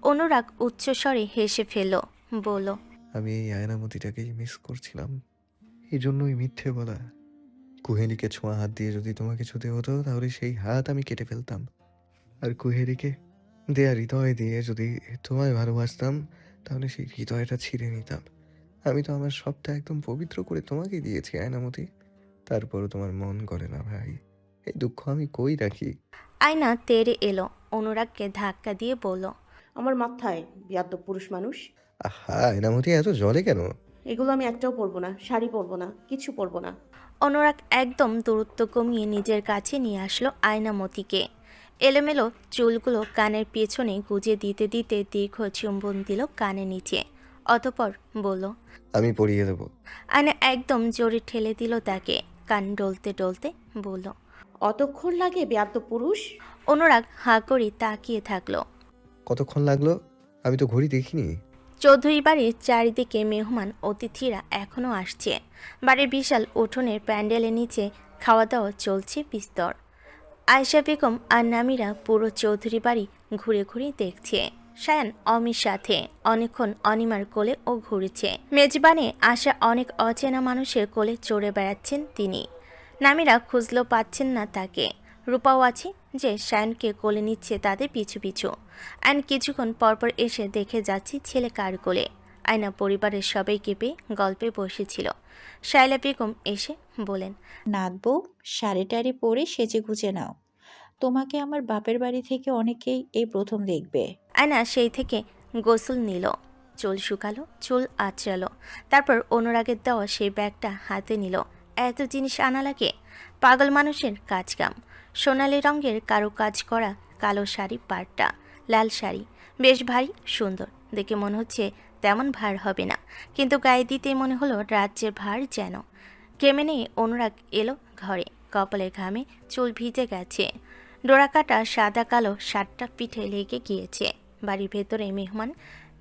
অনুরাগ উচ্চস্বরে হেসে ফেলল, বলল, আমি এই আয়নামতিটাকেই মিস করছিলাম। এই জন্যই মিথ্যে বলা। কুহেলিকে ছোঁয়া হাত দিয়ে যদি তোমাকে ছুতে হতো তাহলে সেই হাত আমি কেটে ফেলতাম। আর কুহেলিকে দেয়া হৃদয় দিয়ে যদি তোমায় ভালোবাসতাম তাহলে সেই হৃদয়টা ছিঁড়ে নিতাম। আমি তো আমার সবটা একদম পবিত্র করে তোমাকে দিয়েছি আয়নামতি। তারপরও তোমার মন করে না ভাই। এই দুঃখ আমি কই রাখি? আয়না তেড়ে এলো, অনুরাগকে ধাক্কা দিয়ে বলল, আমার মাথায় বিয়াদ্দপ পুরুষ মানুষ। আহা, আয়নামতি এত জলে কেন? এগুলো আমি একটাও পরবো না, শাড়ি পরবো না, কিছু পরবো না। অনুরাগ একদম দূরত্ব কমিয়ে নিজের কাছে নিয়ে আসলো আয়নামতিকে। এলোমেলো চুলগুলো কানের পেছনে গুজে দিতে দিতে দীর্ঘ চুম্বন দিল কানের নিচে। অতঃপর বলল, আমি পরিয়ে দেবো। আয়না একদম জোরে ঠেলে দিল তাকে। কান ডলতে ডলতে বলল। অতক্ষণ লাগে বিয়াদ্দপ পুরুষ? অনুরাগ হাঁ করে তাকিয়ে থাকলো। কতক্ষণ লাগলো? আমি তো ঘড়ি দেখিনি। চৌধুরী বাড়ির চারিদিকে মেহমান অতিথিরা এখনও আসছে। বাড়ির বিশাল উঠোনের প্যান্ডেলের নিচে খাওয়া দাওয়া চলছে বিস্তর। আয়েশা বেগম আর নামিরা পুরো চৌধুরী বাড়ি ঘুরে ঘুরে দেখছে। সায়ান অমির সাথে অনেকক্ষণ অনিমার কোলে ও ঘুরেছে। মেজবানে আসা অনেক অচেনা মানুষের কোলে চড়ে বেড়াচ্ছেন তিনি। নামিরা খুঁজলেও পাচ্ছেন না তাকে। রূপাও আছে যে সায়নকে কোলে নিচ্ছে তাদের পিছু পিছু। আইন কিছুক্ষণ পরপর এসে দেখে যাচ্ছি ছেলে কার কোলে। আয়না পরিবারের সবাইকে পেয়ে গল্পে বসেছিল। শায়লা বেগম এসে বলেন, নাতবউ, শাড়ি টাড়ি পরে সেজে গুজে নাও। তোমাকে আমার বাপের বাড়ি থেকে অনেকেই এই প্রথম দেখবে। আয়না সেই থেকে গোসল নিল, চুল শুকালো, চুল আঁচড়ালো। তারপর অনুরাগের দেওয়া সেই ব্যাগটা হাতে নিল। এত জিনিস আনা লাগে? পাগল মানুষের কাজকাম। সোনালি রঙের কারো কাজ করা কালো শাড়ি পাড়টা, লাল শাড়ি, বেশ ভারী সুন্দর। দেখে মনে হচ্ছে তেমন ভার হবে না, কিন্তু গায়ে দিতে মনে হলো রাজ্যের ভার যেন। ঘেমে নিয়ে অনুরাগ এলো ঘরে। কপালের ঘামে চুল ভিজে গেছে। ডোরাকাটা সাদা কালো শার্টটা পিঠে লেগে গিয়েছে। বাড়ির ভেতরে মেহমান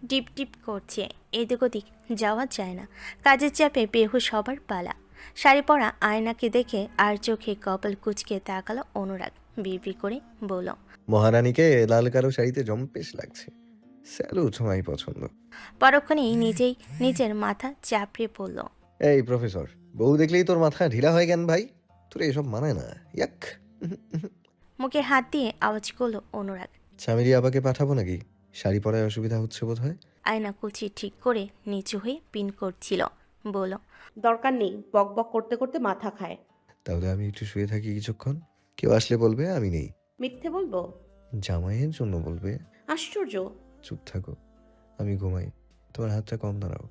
ডিপ ডিপ করছে, এদিক ওদিক যাওয়া যায় না। কাজের চাপে বেহুশ হবার পালা। শাড়ি পরা আয়নাকে দেখে আর চোখে কপাল কুচকে তাকালো অনুরাগ। বিড়বিড় করে বলল, মহারানীকে লাল কালো শাড়িতে জম্পেশ লাগছে। স্যালুট, মাই পছন্দ। পরক্ষণেই নিজেই নিজের মাথা চাপড়ে পড়ল। এই প্রফেসর, বউ দেখলেই তোর মাথা ঢিলা হয় কেন ভাই? তোর এসব মানায় না। ইয়াক। মুখে হাত দিয়ে আওয়াজ করলো অনুরাগ। স্বামীরি আবাকে পাঠাবো নাকি? শাড়ি পরায় অসুবিধা হচ্ছে বোধ হয়। আয়না কুচি ঠিক করে নিচু হয়ে পিন করছিল, বলল, দরকার নেই, বক বক করতে করতে মাথা খায়। তাহলে আমি একটু শুয়ে থাকি কিছুক্ষণ। কেউ আসলে বলবে আমি নেই। মিথ্যে বলবো? জামাইয়ের জন্য বলবে। আশ্চর্য। চুপ থাকো, আমি ঘুমাই। তোমার হাতটা কম দাঁড়াও।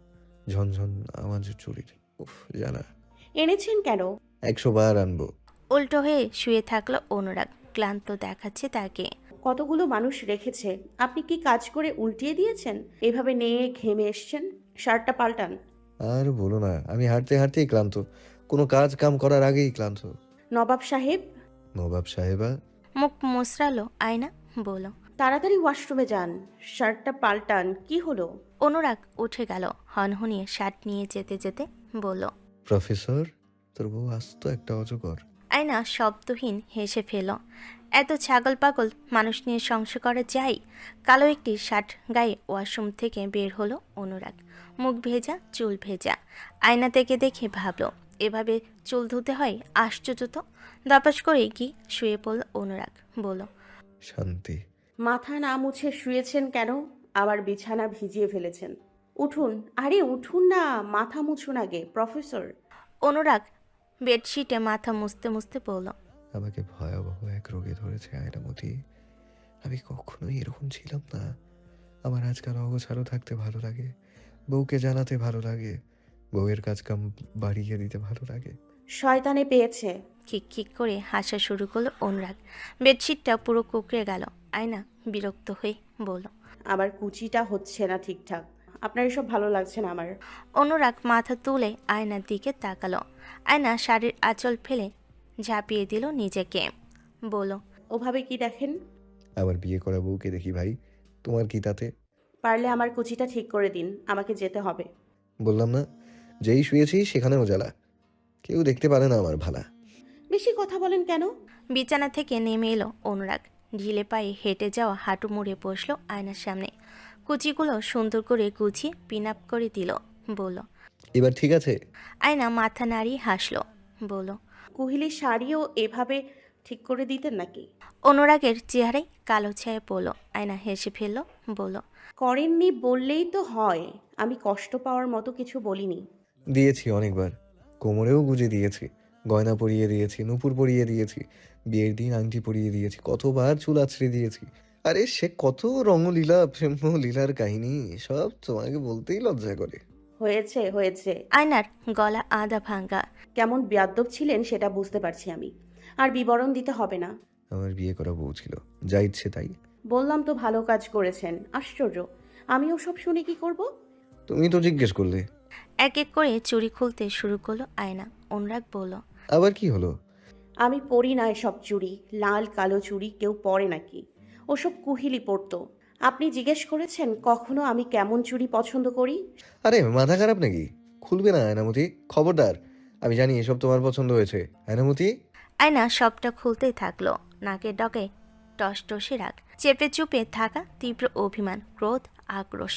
ঝনঝন আওয়াজ চুরির। উফ, জ্বালা। এনেছেন কেন? 100 বার আনবো। উল্টো হয়ে শুয়ে থাকলো অনুরাগ। ক্লান্ত দেখাচ্ছে তাকে। কতগুলো মানুষ রেখেছে, আপনি কি কাজ করে উল্টিয়ে দিয়েছেন? এভাবে নিয়ে ঘেমে এসছেন, শার্টটা পাল্টান। আর বলো না, আমি হাঁটতে হাঁটতেই ক্লান্ত। কোনো কাজ কাম করার আগেই ক্লান্ত। নবাব সাহেব। নবাব সাহেবা? মুখ মুচড়ালো আয়না, বলল। তাড়াতাড়ি ওয়াশরুমে যান, শার্টটা পাল্টান। কি হলো? অনুরাগ উঠে গেল। হনহনিয়ে শার্ট নিয়ে যেতে যেতে বলল। প্রফেসর, তোর বউ আস্ত একটা অজগর। আয়না শব্দহীন হেসে ফেল। এত ছাগল পাগল মানুষ নিয়ে সংসার করা যায়? কালো একটি শার্ট গায়ে ওয়াশরুম থেকে বের হলো অনুরাগ। মুখ ভেজা, চুল ভেজা। আয়না থেকে দেখে ভাবল, এভাবে চুল ধুতে হয়? আশ্চর্য তো। দপাস করে কি শুয়ে পড়ল অনুরাগ, বলল, শান্তি। মাথা না মুছে শুয়েছেন কেন? আবার বিছানা ভিজিয়ে ফেলেছেন। উঠুন, আরে উঠুন না, মাথা মুছুন আগে প্রফেসর। অনুরাগ বেডশিটে মাথা মুছতে মুছতে বলল, আমাকে ভয়াবহ এক রোগে ধরেছে আয়নামতি। আমি কখনোই এরকম ছিলাম না। আমার আজকাল অগোছালো থাকতে ভালো লাগে, বউকে জ্বালাতে ভালো লাগে, বউয়ের কাজ কাম বাড়িয়ে দিতে ভালো লাগে। শয়তানে পেয়েছে। খিক খিক করে হাসা শুরু করলো অনুরাগ। বেডশিটটা পুরো কুঁকড়ে গেল। আয়না বিরক্ত হয়ে বলল। আমার কুচিটা হচ্ছে না ঠিকঠাক, আপনার এসব ভালো লাগছে না আমার। অনুরাগ মাথা তুলে আয়নার দিকে তাকালো। আয়না শাড়ির আঁচল ফেলে ঝাঁপিয়ে দিল নিজেকে, বলল, ওভাবে কি দেখেন? আবার বিয়ে করা বউকে দেখি ভাই, তোমার কি তাতে? পারলে আমার কুচিটা ঠিক করে দিন, আমাকে যেতে হবে। বললাম না, যেই শুয়েছি সেখানেও জ্বালা। কেউ দেখতে পারে না আমার ভালা। বেশি কথা বলেন কেন? বিছানা থেকে নেমে এলো অনুরাগ। ঢিলে পায়ে হেঁটে যাওয়া হাঁটু মুড়ে বসলো আয়নার সামনে। কুচিগুলো সুন্দর করে গুছিয়ে পিন আপ করে দিল। বলল, এবার ঠিক আছে? আয়না মাথা নাড়িয়ে হাসলো। বলল, কুহিলির শাড়িও এভাবে ঠিক করে দিতেন নাকি? অনুরাগের চেহারায় কালো ছায়া পড়ল। আয়না হেসে ফেলল। বলল, করেননি বললেই তো হয়। আমি কষ্ট পাওয়ার মতো কিছু বলিনি। দিয়েছি অনেকবার। কোমরেও গুজে দিয়েছি, গয়না পরিয়ে দিয়েছি, নূপুর পরিয়ে দিয়েছি, বিয়ের দিন আংটি পরিয়ে দিয়েছি, কতবার চুল আছড়ে দিয়েছি। আরে সে কত রঙলীলা, প্রেম লীলার কাহিনী, সব তোমাকে বলতেই লজ্জা করে। হয়েছে হয়েছে। আয়নার গলা আধা ভাঙ্গা। কেমন বেয়াদ্দপ ছিলেন সেটা বুঝতে পারছি আমি। আর বিবরণ দিতে হবে না। আমার বিয়ে করা বউ ছিল, যা ইচ্ছে তাই। বললাম তো ভালো কাজ করেছেন। আশ্চর্য, আমিও সব শুনে কি করব? তুমি তো জিজ্ঞেস করলে। এক এক করে চুড়ি খুলতে শুরু করলো আয়না। অনুরাগ বলল, আবার কি হলো? আমি পরি না এসব চুড়ি। লাল কালো চুড়ি কেউ পরে নাকি? ওসব কুহিলি পরতো। আপনি জিজ্ঞেস করেছেন কখনো আমি কেমন চুড়ি পছন্দ করি? আরে মাথা খারাপ নাকি? খুলবে না আয়নামতি, খবরদার। আমি জানি এসব তোমার পছন্দ হয়েছে। আয়নামতি। আয়না সবটা খুলতেই থাকলো। নাকের ডগে টসটসে রাগ, চেপে চুপে থাকা তীব্র অভিমান, ক্রোধ, আক্রোশ।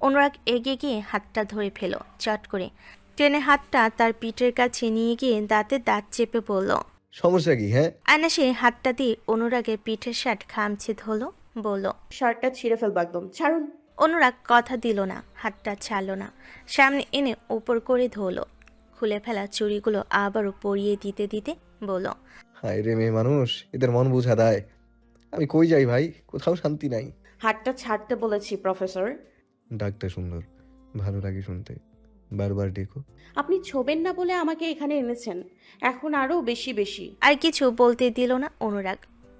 অনুরাগ এগিয়ে গিয়ে হাতটা ধরে ফেল। চট করে টেনে হাতটা তার পিঠের কাছে নিয়ে গিয়ে দাঁতে দাঁত চেপে বলল। সমস্যা কি হ্যাঁ? আয়না সে হাতটা দিয়ে অনুরাগের পিঠের শার্ট খামছে ধরল। বলল, শার্টটা ছিঁড়ে ফেলবো একদম, ছাড়ুন। অনুরাগ কথা দিল না, হাতটা ছাড়ল না। সামনে এনে উপর করে ধরল। খুলে ফেলা চুড়িগুলো আবারও পরিয়ে দিতে দিতে বলল, হায় রে মেয়ে মানুষ, এদের মন বুঝা দেয়। আমি কই যাই ভাই, কোথাও শান্তি নাই। হাতটা ছাড়তে বলেছি প্রফেসর। ডাকটা সুন্দর, ভালো লাগে শুনতে। বারবার ডেকো। আপনি ছোবেন না বলে আমাকে এখানে এনেছেন, এখন আরও বেশি বেশি। আর কিছু বলতে দিল না অনুরাগ,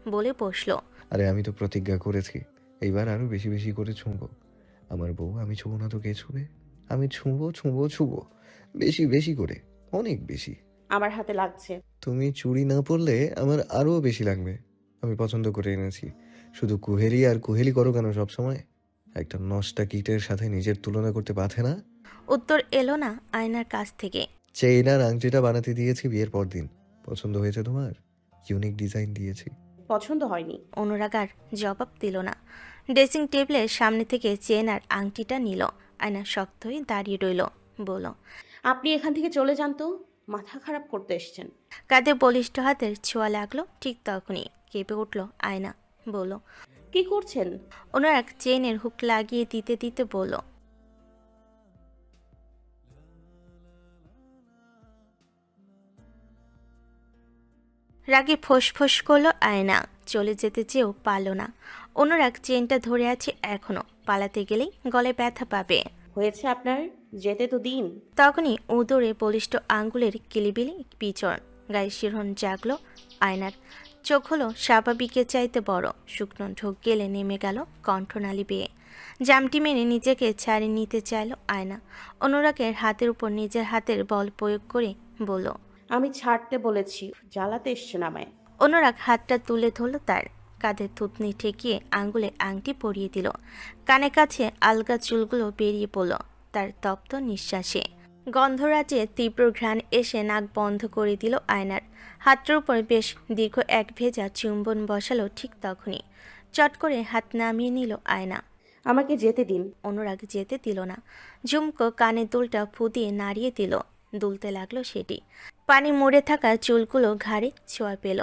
বলে বসলো। আরে আমি তো প্রতিজ্ঞা করেছি, এইবার আরো বেশি বেশি করে ছুঁবো। আমার বউ, আমি ছুঁবো না তো কে ছুঁবে? আমি ছুঁবো ছুঁবো ছুঁবো, বেশি বেশি করে, অনেক বেশি। আমার হাতে লাগছে। তুমি চুড়ি না পরলে আমার আরো বেশি লাগবে। আমি পছন্দ করে এনেছি। শুধু কুহেলি আর কুহেলি করো কেন সব সময়? একটা নষ্টা কীটের সাথে নিজের তুলনা করতে পারে না? উত্তর এলো না আয়নার কাছ থেকে। চেইন আর আংটিটা বানাতে দিয়েছি বিয়ের পর দিন। পছন্দ হয়েছে তোমার? ইউনিক ডিজাইন দিয়েছি। পছন্দ হয়নি। অনুরাগ আর জবাব দিল না। ড্রেসিং টেবিলের সামনে থেকে চেন আর আংটিটা নিল। আয়না শক্ত হয়ে দাঁড়িয়ে রইল। বলল, আপনি এখান থেকে চলে যান তো, মাথা খারাপ করতে এসছেন। কাঁধে বলিষ্ঠ হাতের ছোঁয়া লাগলো। ঠিক তখনই কেঁপে উঠল আয়না। বলল, কি করছেন? অনুরাগ চেনের হুক লাগিয়ে দিতে দিতে বলল, রাগে ফোঁস করলো আয়না। চলে যেতে চেয়েও পারল না। অনুরাগ চেনটা ধরে আছে এখনো, পালাতে গেলেই গলায় ব্যথা পাবে। হয়েছে আপনার, যেতে তো দিন। তখনই উদরে বলিষ্ঠ আঙ্গুলের কিলিবিলি পিচড়। গায়ে শিরন জাগলো আয়নার। চোখ হলো স্বাভাবিকের চাইতে বড়। শুকনো ঢোক গেলে নেমে গেল কণ্ঠনালী বেয়ে। জামটি মেনে নিজেকে ছাড়িয়ে নিতে চাইল আয়না। অনুরাগের হাতের উপর নিজের হাতের বল প্রয়োগ করে বলল, আমি ছাড়তে বলেছি, জ্বালাতে এসছেন আমায়। অনুরাগ হাতটা তুলে ধরল তার। কাঁধে থুতনি ঠেকিয়ে আঙ্গুলে আংটি পরিয়ে দিল। কানে কাছে আলগা চুলগুলো বেরিয়ে পড়ল তার তপ্ত নিঃশ্বাসে। গন্ধরাজে তীব্র ঘ্রাণ এসে নাক বন্ধ করে দিল আয়নার। হাতটার উপর বেশ দীর্ঘ এক ভেজা চুম্বন বসালো ঠিক তখনই। চট করে হাত নামিয়ে নিল আয়না। আমাকে যেতে দিন। অনুরাগ যেতে দিল না। ঝুমকো কানের দুলটা ফু দিয়ে নাড়িয়ে দিল। দুলতে লাগলো সেটি। পানি মুড়ে থাকা চুলগুলো ঘাড়ে ছোঁয়া পেল।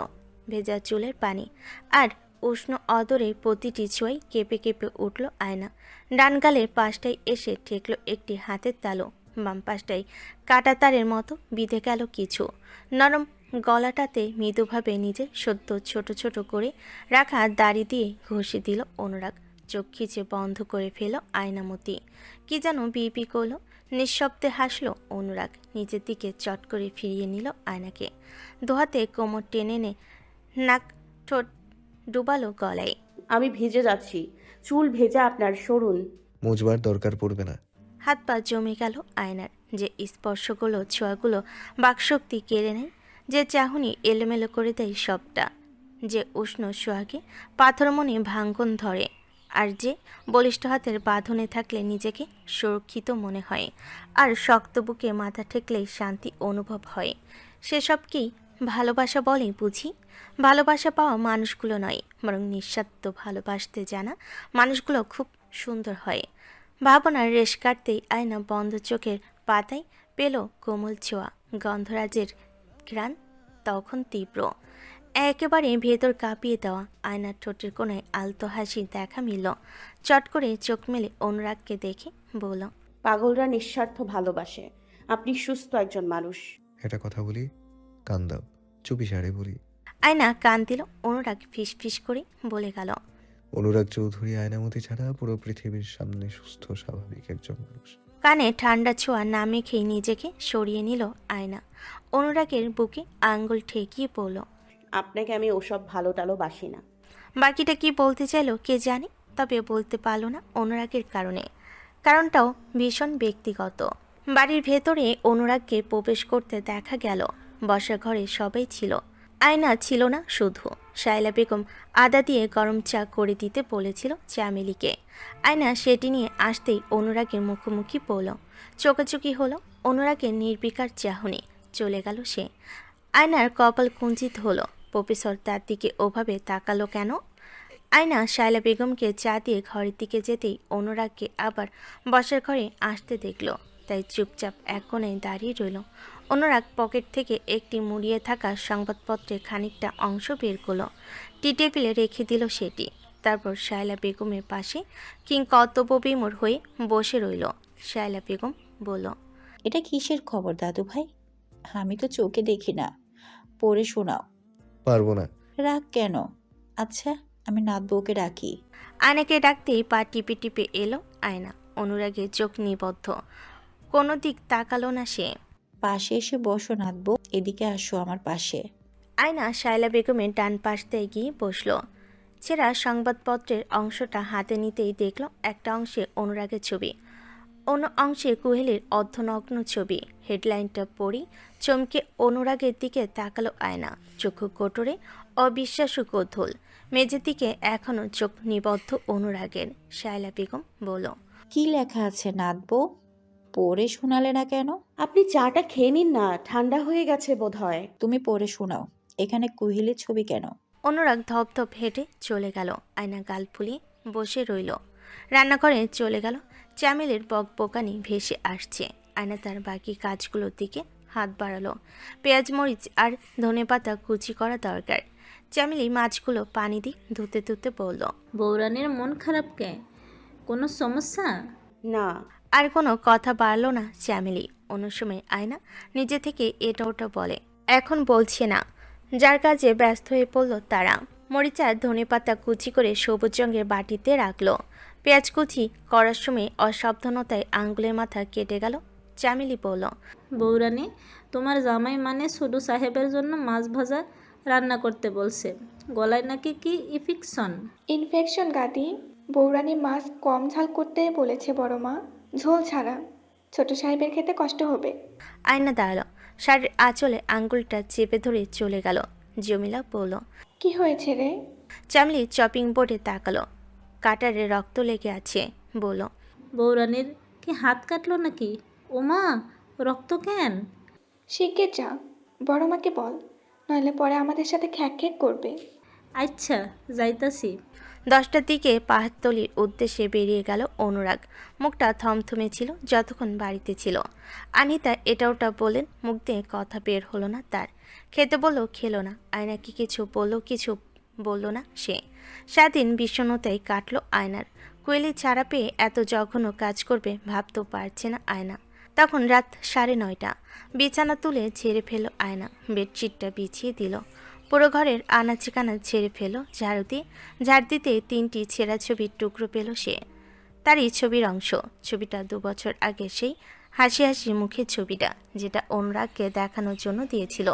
ভেজা চুলের পানি আর উষ্ণ অদরে প্রতিটি ছোঁয়ায় কেঁপে কেঁপে উঠল আয়না। ডান গালের পাশটায় এসে ঠেকল একটি হাতের তালু। বাম পাশটায় কাটা তারের মতো বিঁধে গেল কিছু। নরম গলাটাতে মৃদুভাবে নিজের সদ্য ছোট ছোট করে রাখা দাড়ি দিয়ে ঘষে দিল অনুরাগ। চোখ খিচে বন্ধ করে ফেল আয়নামতি। কি যেন বিপি করলো। নিঃশব্দে হাসল অনুরাগ। নিজের দিকে চট করে ফিরিয়ে নিল আয়নাকে। দোহাতে কোমর টেনে নে নাক ঠোঁট ডুবালো গলায়। আমি ভিজে যাচ্ছি, চুল ভেজা আপনার, সরুন। মুজবার দরকার পড়বে না। হাত পা জমে গেল আয়নার। যে স্পর্শগুলো ছোঁয়াগুলো বাকশক্তি কেড়ে নেয়, যে চাহনি এলোমেলো করে দেয় সবটা, যে উষ্ণ সোহাগে পাথর মনে ভাঙ্গন ধরে, আর যে বলিষ্ঠ হাতের বাঁধনে থাকলে নিজেকে সুরক্ষিত মনে হয়, আর শক্ত বুকে মাথা ঠেকলেই শান্তি অনুভব হয়, সেসবকেই ভালোবাসা বলে বুঝি? ভালোবাসা পাওয়া মানুষগুলো নয়, বরং নিঃস্বার্থ ভালোবাসতে জানা মানুষগুলো খুব সুন্দর হয়। ভাবনার রেশ কাটতেই আয়না বন্ধ চোখের পাতায় পেল কোমল ছোঁয়া, গন্ধরাজের ঘ্রাণ তখন তীব্র, একেবারে ভেতর কাঁপিয়ে দেওয়া। আয়নার ঠোঁটের কোণায় আলতো হাসি দেখা মিলল। চট করে চোখ মেলে অনুরাগকে দেখে বলল, পাগলরা নিঃস্বার্থ ভালোবাসে। আপনি সুস্থ একজন মানুষ। একটা কথা বলি, কান দাও, চুপি সারে বলি। আয়না কান দিল। অনুরাগ ফিস ফিস করে বলে গেল, অনুরাগ চৌধুরী আয়নামতি ছাড়া পুরো পৃথিবীর সামনে সুস্থ স্বাভাবিক একজন মানুষ। কানে ঠান্ডা ছোঁয়া না মেখেই নিজেকে সরিয়ে নিল আয়না। অনুরাগের বুকে আঙ্গুল ঠেকিয়ে পড়ল। আপনাকে আমি ওসব ভালো টালো বাসি না। বাকিটা কি বলতে চাইলো কে জানে, তবে বলতে পারল না অনুরাগের কারণে। কারণটাও ভীষণ ব্যক্তিগত। বাড়ির ভেতরে অনুরাগকে প্রবেশ করতে দেখা গেল। বসার ঘরে সবাই ছিল, আয়না ছিল না শুধু। শায়লা বেগম আদা দিয়ে গরম চা করে দিতে বলেছিল চামেলিকে। আয়না সেটি নিয়ে আসতেই অনুরাগের মুখোমুখি পড়ল। চোখাচোখি হলো। অনুরাগের নির্বিকার চাহনি। চলে গেল সে। আয়নার কপাল কুঞ্চিত হলো। প্রফেসর তার দিকে ওভাবে তাকালো কেন? আয়না শায়লা বেগমকে চা দিয়ে ঘরের দিকে যেতেই অনুরাগকে আবার বসার ঘরে আসতে দেখল। তাই চুপচাপ এক কোণে দাঁড়িয়ে রইল। অনুরাগ পকেট থেকে একটি মুড়িয়ে থাকা সংবাদপত্রের খানিকটা অংশ বের করলো। টি টেবিলে রেখে দিল সেটি। তারপর শায়লা বেগমের পাশে কিংকর্তব্যবিমূঢ় হয়ে বসে রইল। শায়লা বেগম বলল, এটা কিসের খবর দাদু ভাই? আমি তো চোখে দেখি না, পড়ে শোনাও। পারবো না। রাগ কেন? আচ্ছা, আমি নাত বউকে ডাকি। আয়নাকে ডাকতেই পা টিপে টিপে এলো আয়না। অনুরাগের চোখ নিবদ্ধ, কোনো দিক তাকালো না সে। পাশে এসে বসো নাত বউ, এদিকে আসো আমার পাশে। আয়না শায়লা বেগমের ডান পাশ দিয়ে গিয়ে বসল। ছেঁড়া সংবাদপত্রের অংশটা হাতে নিতেই দেখল একটা অংশে অনুরাগের ছবি, অন্য অংশে কুহেলির অর্ধনগ্ন ছবি। হেডলাইনটা পড়ি চমকে অনুরাগের দিকে তাকালো আয়না। চক্ষু কোটরে অবিশ্বাস্য কৌতূহল। মেঝের দিকে এখনও চোখ নিবদ্ধ অনুরাগের। শায়লা বেগম বলল, কি লেখা আছে নাত বউ? পড়ে শোনালে না কেন? আপনি চাটা খেয়ে নিন না, ঠান্ডা হয়ে গেছে বোধহয়। তুমি পড়ে শোনাও। এখানে কুহিলের ছবি কেন? অনুরাগ ধপধপ হেঁটে চলে গেল। আয়না গাল ফুলিয়ে বসে রইল। রান্নাঘরে চলে গেল। চামেলের বকবকানি ভেসে আসছে। আয়না তার বাকি কাজগুলোর দিকে হাত বাড়ালো। পেঁয়াজ মরিচ আর ধনেপাতা কুচি করা দরকার। চামেলি মাছগুলো পানি দিয়ে ধুতে ধুতে বলল, বৌরানীর মন খারাপ কে? কোনো সমস্যা? না। আর কোনো কথা বাড়ল না চামেলি। অন্য সময় আয়না নিজে থেকে এটা ওটা বলে, এখন বলছে না। যার কাজে ব্যস্ত হয়ে পড়ল তারা। মরিচ আর ধনেপাতা কুচি করে সবুজ রঙের বাটিতে রাখলো। পেঁয়াজ কুচি করার সময় অসাবধানতায় আঙ্গুলের মাথা কেটে গেল। চামেলি বলল, বৌরানী, তোমার জামাই মানে শুধু সাহেবের জন্য মাছ ভাজা রান্না করতে বলছে। গলায় নাকি কি ইনফেকশন? ইনফেকশন গাদি, বৌরানী মাছ কম ঝাল করতে বলেছে বড় মা, ঝোল ছাড়া। ছোট সাহেবের খেতে কষ্ট হবে। আয়না দাঁড়ালো। শাড়ির আঁচলে আঙ্গুলটা চেপে ধরে চলে গেল। জমিলা বলল, কি হয়েছে রে? চামেলি চপিং বোর্ডে তাকালো। কাটারে রক্ত লেগে আছে। বলল, বৌরানীর কি হাত কাটলো নাকি? ওমা, রক্ত কেন? শিগগির যা, বড় মাকে বল, নইলে পরে আমাদের সাথে খ্যাক খ্যাক করবে। আচ্ছা, যাইতাছি। 10টার দিকে পাহাড়তলির উদ্দেশ্যে বেরিয়ে গেল অনুরাগ। মুখটা থমথমে ছিল যতক্ষণ বাড়িতে ছিল। আনিতা এটা ওটা বলেন, মুখ দিয়ে কথা বের হলো না তার। খেতে বললো, খেলো না। আয়নাকে কিছু বললো, কিছু বলল না সে। সারাদিন বিষণ্ণতায় কাটলো আয়নার। কোয়েলি ছাড়া পেয়ে এত জঘন্য কাজ করবে ভাবতেও পারছে না আয়না। তখন রাত 9:30। বিছানা তুলে ঝেড়ে ফেলো আয়না। বেডশিটটা বিছিয়ে দিল। পুরো ঘরের আনাচে কানা ছেড়ে ফেলো ঝাড়ু দিয়ে। ঝাড় দিতে 3টি ছেঁড়া ছবির টুকরো পেল সে। তারই ছবির অংশ। ছবিটা 2 বছর আগে সেই হাসি হাসি মুখের ছবিটা, যেটা অনুরাগকে দেখানোর জন্য দিয়েছিল।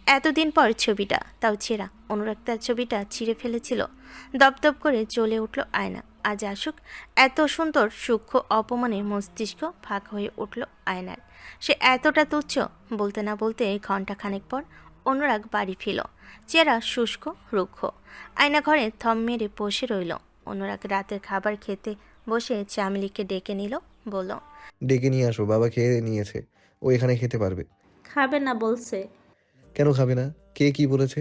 এতদিন পর ছবিটা, তাও ছেঁড়া। অনুরাগ তার ছবিটা ছিঁড়ে ফেলেছিল। দপদপ করে জ্বলে উঠল আয়না। আজ আসুক এত সুন্দর সূক্ষ্ম অপমানে মস্তিষ্ক ফাঁক হয়ে উঠল আয়নার। সে এতটা তুচ্ছ। বলতে না বলতে ঘণ্টাখানেক পর অনুরাগ বাড়ি ফিরল। চেহারা শুষ্ক রুক্ষ। আয়না ঘরে থম মেরে বসে রইল। অনুরাগ রাতের খাবার খেতে বসে চামেলিকে ডেকে নিল। বলল, ডেকে নিয়ে আসো, বাবা খেয়ে নিয়েছে, ও এখানে খেতে পারবে। খাবে না বলছে। কেন খাবে না? কে কি বলেছে?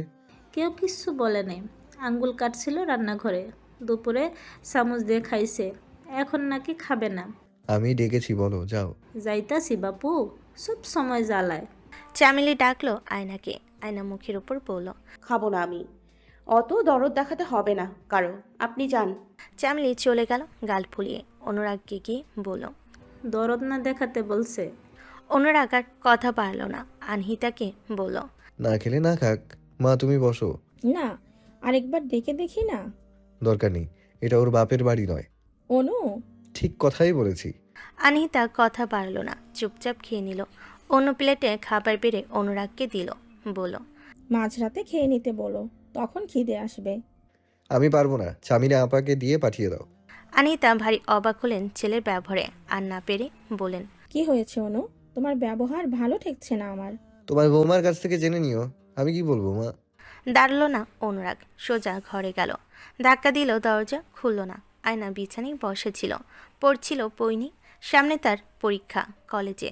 কেউ কিচ্ছু বলে নেই। আঙ্গুল কাটছিল রান্নাঘরে, দুপুরে চামচ দিয়ে খাইছে, এখন নাকি খাবে না। আমি ডেকেছি, বলো যাও। যাইতাছি বাপু, সব সময় জ্বালায়। চামেলি ডাকলো আয়নাকে। আয়না মুখের উপর বলল, খাবো না আমি। অত দরদ দেখাতে হবে না কারো, আপনি যান। চামেলি চলে গেল গাল ফুলিয়ে। অনুরাগকে গিয়ে বলল। দরদ না দেখাতে বলছে। অনুরাগ আর কথা পারল না, আনহিতাকে বলল। না খেলে না খাক, মা তুমি বসো। না, আরেকবার ডেকে দেখি না। দরকার নেই, এটা ওর বাপের বাড়ি নয়। অনু, ঠিক কথাই বলেছি। আনহিতা কথা পারল না, চুপচাপ খেয়ে নিল। অন্য প্লেটে খাবার বেড়ে অনুরাগকে দিল, বলল। মাঝরাতে খেয়ে নিতে বলো, তখন খিদে আসবে। আমি পারবো না, চামিনা আপাকে দিয়ে পাঠিয়ে দাও। আনহিতা ভারী অবাক হলেন ছেলের ব্যবহারে, আর না পেরে বলেন। কি হয়েছে অনু? তোমার ব্যবহার ভালো ঠেকছে না আমার। তোমার বৌমার কাছ থেকে জেনে নিও। আমি কি বলবো মা? দাঁড়ালো না অনুরাগ, সোজা ঘরে গেল। ধাক্কা দিল, দরজা খুলল না। আয়না বিছানায় বসেছিল, পড়ছিল পৈনি। সামনে তার পরীক্ষা, কলেজে।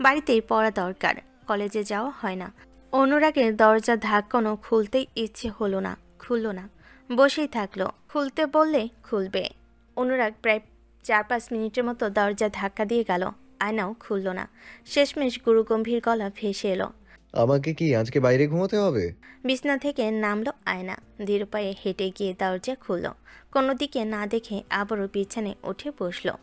বাড়িতেই পড়া দরকার, কলেজে যাওয়া হয় না। অনুরাগের দরজা ধাক্কানো খুলতেই ইচ্ছে হলো না, খুলল না। বসেই থাকলো, খুলতে বললে খুলবে। অনুরাগ প্রায় 4-5 মিনিটের মতো দরজা ধাক্কা দিয়ে গেল, আয়নাও খুলল না। শেষমেশ গুরুগম্ভীর গলা ভেসে এলো। আমাকে কি আজকে বাইরে ঘুমোতে হবে? বিছনা থেকে নামলো আয়না, ধীর পায়ে হেঁটে গিয়ে দরজা খুলল। কোনো দিকে না দেখে আবারও বিছানায় উঠে বসলো।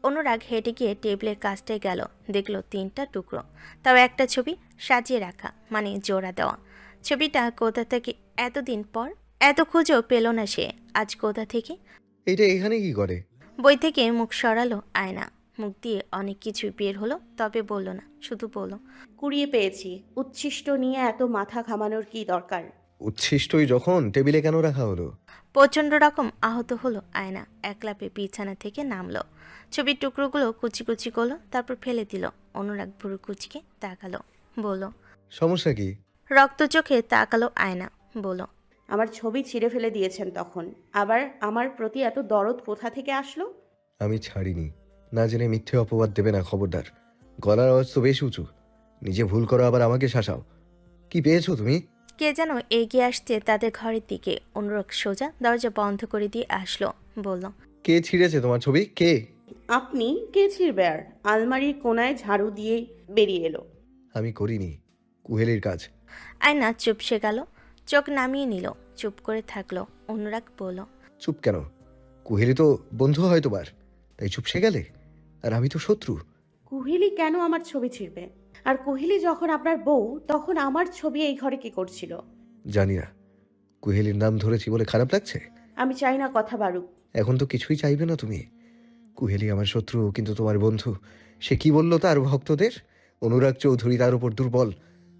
অনুরাগ হেঁটে গিয়ে টেবিলের কাছটায় গেল, দেখলো 3টা টুকরো, তাও একটা ছবি সাজিয়ে রাখা, মানে জোড়া দেওয়া। ছবিটা কোথা থেকে এতদিন পর, এত খুঁজেও পেল না সে, আজ কোথা থেকে। এইটা এখানে কি করে? বই থেকে মুখ সরালো আয়না, মুখ দিয়ে অনেক কিছু বের হলো, তবে বলল না, শুধু বলল। কুড়িয়ে পেয়েছি। উচ্ছিষ্ট নিয়ে এত মাথা ঘামানোর কি দরকার? উচ্ছিষ্টই যখন, টেবিলে কেন রাখা হলো? প্রচণ্ড রকম আহত হলো আয়না, একলাপে বিছানা থেকে নামলো। ছবির টুকরোগুলো কুচি কুচি করলো, তারপর ফেলে দিল। অনুরাগ ভুরু কুচকে তাকালো, বলল। সমস্যা কি? রক্ত চোখে তাকালো আয়না, বলল। আমার ছবি ছিঁড়ে ফেলে দিয়েছেন তখন, আবার আমার প্রতি এত দরদ কোথা থেকে আসলো? আমি ছাড়িনি। না জেনে মিথ্যে অপবাদ দেবে না, খবরদার। গলার আওয়াজ তো বেশ উঁচু। নিজে ভুল করো আবার আমাকে শাসাও। কি পেয়েছো তুমি? কে যেন এগিয়ে আসছে তাদের ঘরের দিকে। অনুরাগ সোজা দরজা বন্ধ করে দিয়ে আসলো, বলল। কে ছিঁড়েছে তোমার ছবি? কে? আপনি? কে ছিঁড়বে আর? আলমারির কোনায় ঝাড়ু দিয়ে বেরিয়ে এলো। আমি করিনি, কুহেলির কাজ। আয়না চুপসে গেল, চোখ নামিয়ে নিল, চুপ করে থাকলো। অনুরাগ বলল। চুপ কেন? কুহেলি তো বন্ধু হয় তোমার, তাই চুপসে গেলে? আর আমি তো শত্রু। কুহেলি কেন আমার ছবি ছিঁড়বে? আর কুহেলি যখন আপনার বউ, তখন আমার ছবি এই ঘরে কি করছিল? জানি না। কুহেলির নাম ধরেছি বলে খারাপ লাগছে? আমি চাই না কথা বাড়ুক। এখন তো কিছুই চাইবে না তুমি। কুহেলি আমার শত্রু, কিন্তু তোমার বন্ধু। সে কি বলল তার ভক্তদের? অনুরাগ চৌধুরী তার উপর দুর্বল,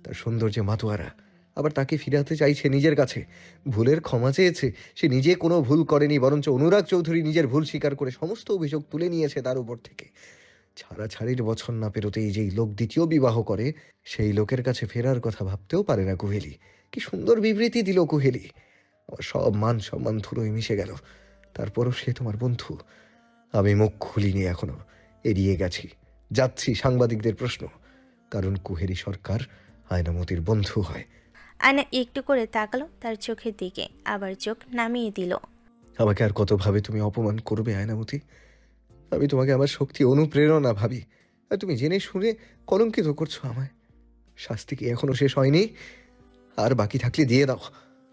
তার সৌন্দর্যে মাতোয়ারা। আবার তাকে ফিরাতে চাইছে নিজের কাছে, ভুলের ক্ষমা চেয়েছে। সে নিজে কোনো ভুল করেনি, বরঞ্চ অনুরাগ চৌধুরী নিজের ভুল স্বীকার করে সমস্ত অভিযোগ তুলে নিয়েছে তার উপর থেকে। ছাড়াছাড়ির বছর না পেরোতেই যেই লোক দ্বিতীয় বিবাহ করে, সেই লোকের কাছে ফেরার কথা ভাবতেও পারে না কুহেলি। কি সুন্দর বিবৃতি দিল কুহেলি! আমার সব মান সম্মান ধুলোয় মিশে গেল। তারপরও সে তোমার বন্ধু। আমি মুখ খুলিনি এখনো, এড়িয়ে গেছি, যাচ্ছি সাংবাদিকদের প্রশ্ন। কারণ কুহেলি সরকার আয়নামতির বন্ধু হয়। আয়না একটু করে তাকালো তার চোখের দিকে, আবার চোখ নামিয়ে দিল। আমাকে আর কতভাবে তুমি অপমান করবে আয়নামতি? আমি তোমাকে আমার শক্তি, অনুপ্রেরণা ভাবি, আর তুমি জেনে শুনে কলঙ্কিত করছো আমায়। শাস্তি কি এখনো শেষ হয়নি? আর বাকি থাকলে দিয়ে দাও।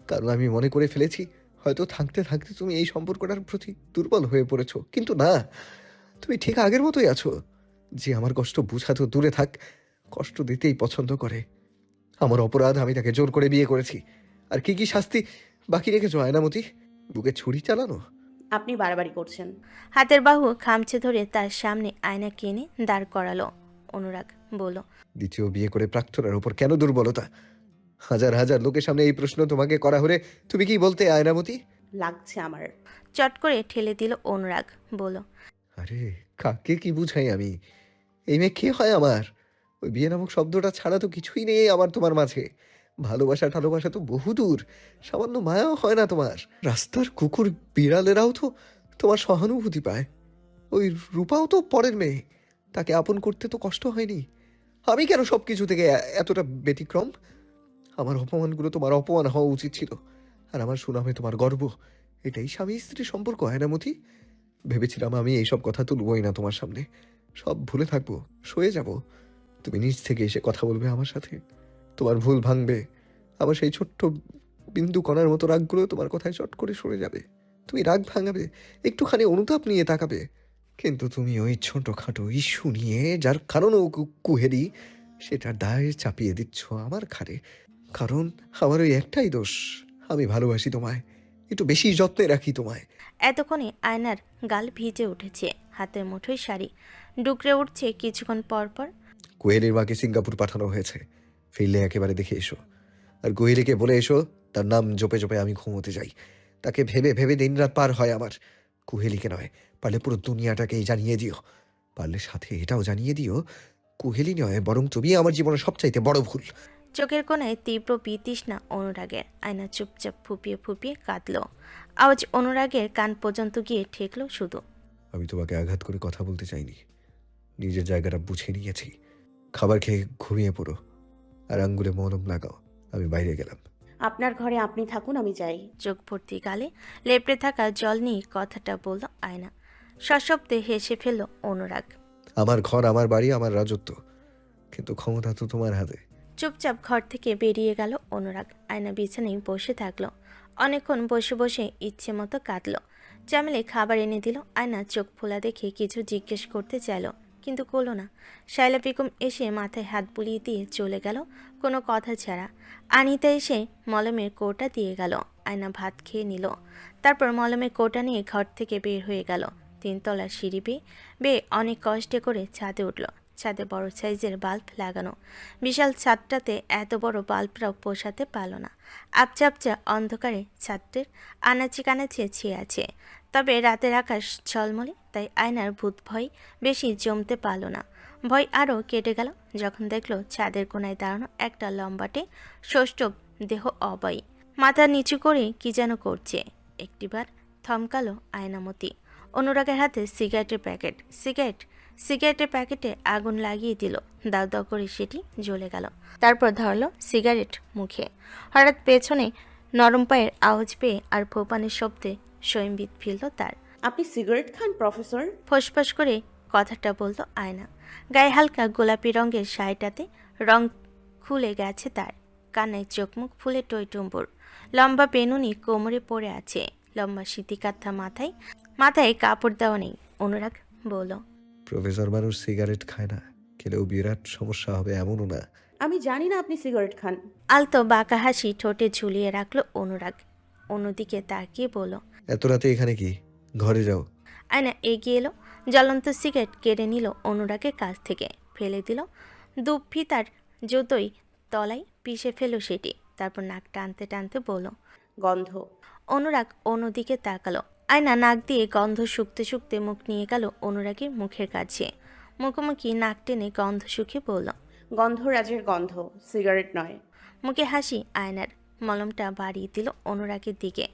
কারণ আমি মনে করে ফেলেছি হয়তো থাকতে থাকতে তুমি এই সম্পর্কটার প্রতি দুর্বল হয়ে পড়েছো, কিন্তু না, তুমি ঠিক আগের মতোই আছো। যে আমার কষ্ট বুঝাতো দূরে থাক, কষ্ট দিতেই পছন্দ করে। আমার অপরাধ, আমি তাকে জোর করে বিয়ে করেছি। আর কি কি শাস্তি বাকি রেখেছো আয়নামতি? বুকে ছুরি চালানো? আপনি বাড়াবাড়ি করছেন। হাতের বাহু খামচে ধরে তার সামনে আয়না কিনে দাঁড় করালো। অনুরাগ বলল। দ্বিতীয় বিয়ে করে প্রাক্তনের উপর কেন দুর্বলতা? হাজার হাজার লোকের সামনে এই প্রশ্ন তোমাকে করা হলে তুমি কি বলতে আয়নামতি? লাগছে আমার। চট করে ঠেলে দিল অনুরাগ, বলল। আরে কাকে কি বুঝাই আমি? এই মেয়ে কে হয় আমার? ওই বিয়ে নামক শব্দটা ছাড়া তো কিছুই নেই আমার তোমার মাঝে। ভালোবাসা তো বহুদূর। সামান্য মায়াও হয় না তোমার। রাস্তার কুকুর বিড়ালেরাও তো তোমার সহানুভূতি পায়। ওই রূপাও তো পরের মেয়ে, তাকে আপন করতে তো কষ্ট হয়নি। আমি কেন সব কিছু থেকে এতটা ব্যতিক্রম? আমার অপমানগুলো তোমার অপমান হওয়া উচিত ছিল, আর আমার সুনামে তোমার গর্ব। এটাই স্বামী স্ত্রীর সম্পর্ক, আয়নামতি। ভেবেছিলাম আমি এইসব কথা তুলবই না তোমার সামনে, সব ভুলে থাকবো, সয়ে যাব। তুমি নিজ থেকে এসে কথা বলবে আমার সাথে, তোমার ভুল ভাঙবে, আমার সেই ছোট্ট বিন্দু কণার মতো রাগগুলো তোমার কথায় চট করে সরে যাবে। তুমি রাগ ভাঙাবে, একটুখানি অনুতাপ নিয়ে তাকাবে। কিন্তু তুমি ওই ছোটখাটো ইস্যু নিয়ে, যার কারণও কুহেরি, সেটার দায় চাপিয়ে দিচ্ছ আমার ঘাড়ে। কারণ আমার ওই একটাই দোষ, আমি ভালোবাসি তোমায়, একটু বেশি যত্নে রাখি তোমায়। এতক্ষণে আয়নার গাল ভিজে উঠেছে, হাতের মুঠোয় শাড়ি ডুকরে উঠছে কিছুক্ষণ পর পর। কোহেলির মাকে সিঙ্গাপুর পাঠানো হয়েছে, ফিরলে একেবারে দেখে এসো। আর কোহেলিকে বলে এসো তার নাম জপে জপে আমি ঘুমোতে যাই, তাকে ভেবে ভেবে দিনরাত পার হয় আমার। কুহেলিকে নয়, পারলে পুরো দুনিয়াটাকেই জানিয়ে দিও। পারলে সাথে এটাও জানিয়ে দিও, কুহেলি নয় বরং তুমি আমার জীবনে সবচাইতে বড় ভুল। চোখের কোণায় তীব্র বিতৃষ্ণা অনুরাগের। আয়না চুপচাপ ফুপিয়ে ফুপিয়ে কাঁদল। আওয়াজ অনুরাগের কান পর্যন্ত গিয়ে ঠেকল শুধু। আমি তোমাকে আঘাত করে কথা বলতে চাইনি, নিজের জায়গাটা বুঝে নিয়েছি। খাবার খেয়ে ঘুমিয়ে পড়ো, আর আঙ্গুলে মলম লাগাও, আমি বাইরে গেলাম। আপনার ঘরে আপনি থাকুন, আমি যাই। চোখ ভর্তি গালে লেপড়ে থাকা জল নিয়ে কথাটা বলল আয়না। সশব্দে হেসে ফেলল অনুরাগ। আমার ঘর, আমার বাড়ি, আমার রাজত্ব, কিন্তু ক্ষমতা তো তোমার হাতে। চুপচাপ ঘর থেকে বেরিয়ে গেল অনুরাগ। আয়না বিছানায় বসে থাকলো। অনেকক্ষণ বসে বসে ইচ্ছে মতো কাঁদলো। জামিলে খাবার এনে দিল। আয়না চোখ ফোলা দেখে কিছু জিজ্ঞেস করতে চাইল, কিন্তু করল না। শায়লা বেগম এসে মাথায় হাত বুলিয়ে দিয়ে চলে গেল কোনো কথা ছাড়া। আনিতা এসে মলমের কোটা দিয়ে গেল। আয়না ভাত খেয়ে নিল। তারপর মলমের কোটা নিয়ে ঘর থেকে বের হয়ে গেল। 3 তলার সিঁড়ি বেয়ে অনেক কষ্টে করে ছাদে উঠল। ছাদে বড় সাইজের বাল্ব লাগানো। বিশাল ছাদটাতে এত বড় বাল্বটাও পোষাতে পারল না। আপচা আপচা অন্ধকারে ছাদটির আনাচে কানাচে ছেয়ে আছে। তবে রাতের আকাশ ঝলমলে, তাই আয়নার ভূত ভয় বেশি জমতে পারল না। ভয় আরও কেটে গেল যখন দেখল ছাদের কোনায় দাঁড়ানো একটা লম্বাটে সৌষ্ঠব দেহ অবয়ী, মাথা নিচু করে কি যেন করছে। একটিবার থমকালো আয়নামতি। অনুরাগের হাতে সিগারেটের প্যাকেট। সিগারেটের প্যাকেটে আগুন লাগিয়ে দিল। দাউ দাউ করে সেটি জ্বলে গেল। তারপর ধরল সিগারেট মুখে। হঠাৎ পেছনে নরম পায়ের আওয়াজ পেয়ে আর ফোপানের শব্দে স্বয়ংবিদ ফিরল তার। আপনি সিগারেট খান প্রফেসর? ফোঁসফোঁস করে কথাটা বলল আয়না। গায়ে হালকা গোলাপি রঙের শাড়িটাতে রং খুলে গেছে তার। কান্নায় চোখ মুখ ফুলে টইটুম্বুর। লম্বা বেনুনি কোমরে পড়ে আছে। লম্বা সিতিকাথা মাথায় কাপড় দেওয়া নেই। অনুরাগ বলল, প্রফেসর মানুষ সিগারেট খায় না, খেলেও বিরাট সমস্যা হবে এমনও না। আমি জানি না আপনি সিগারেট খান। আলতো বাঁকা হাসি ঠোঁটে ঝুলিয়ে রাখলো অনুরাগ। অন্যদিকে তাকিয়ে বলল, এত রাতে এখানে কি? ঘরে যাও। আয়না এগিয়ে এলো। জ্বলন্ত সিগারেট কেড়ে নিল অনুরাগের কাছ থেকে, ফেলে দিল। দুফিতার জুতোই তলায় পিষে ফেল সেটি। তারপর নাক টানতে টানতে বলল, গন্ধ। অনুরাগ অন্যদিকে তাকালো। আয়না নাক দিয়ে গন্ধ শুকতে শুকতে মুখ নিয়ে গেল অনুরাগের মুখের কাছে। মুখোমুখি নাক টেনে গন্ধ শুকে বলল, গন্ধরাজের গন্ধ, সিগারেট নয়। মুখে হাসি আয়নার। মলমটা বাড়িয়ে দিল অনুরাগের দিকে।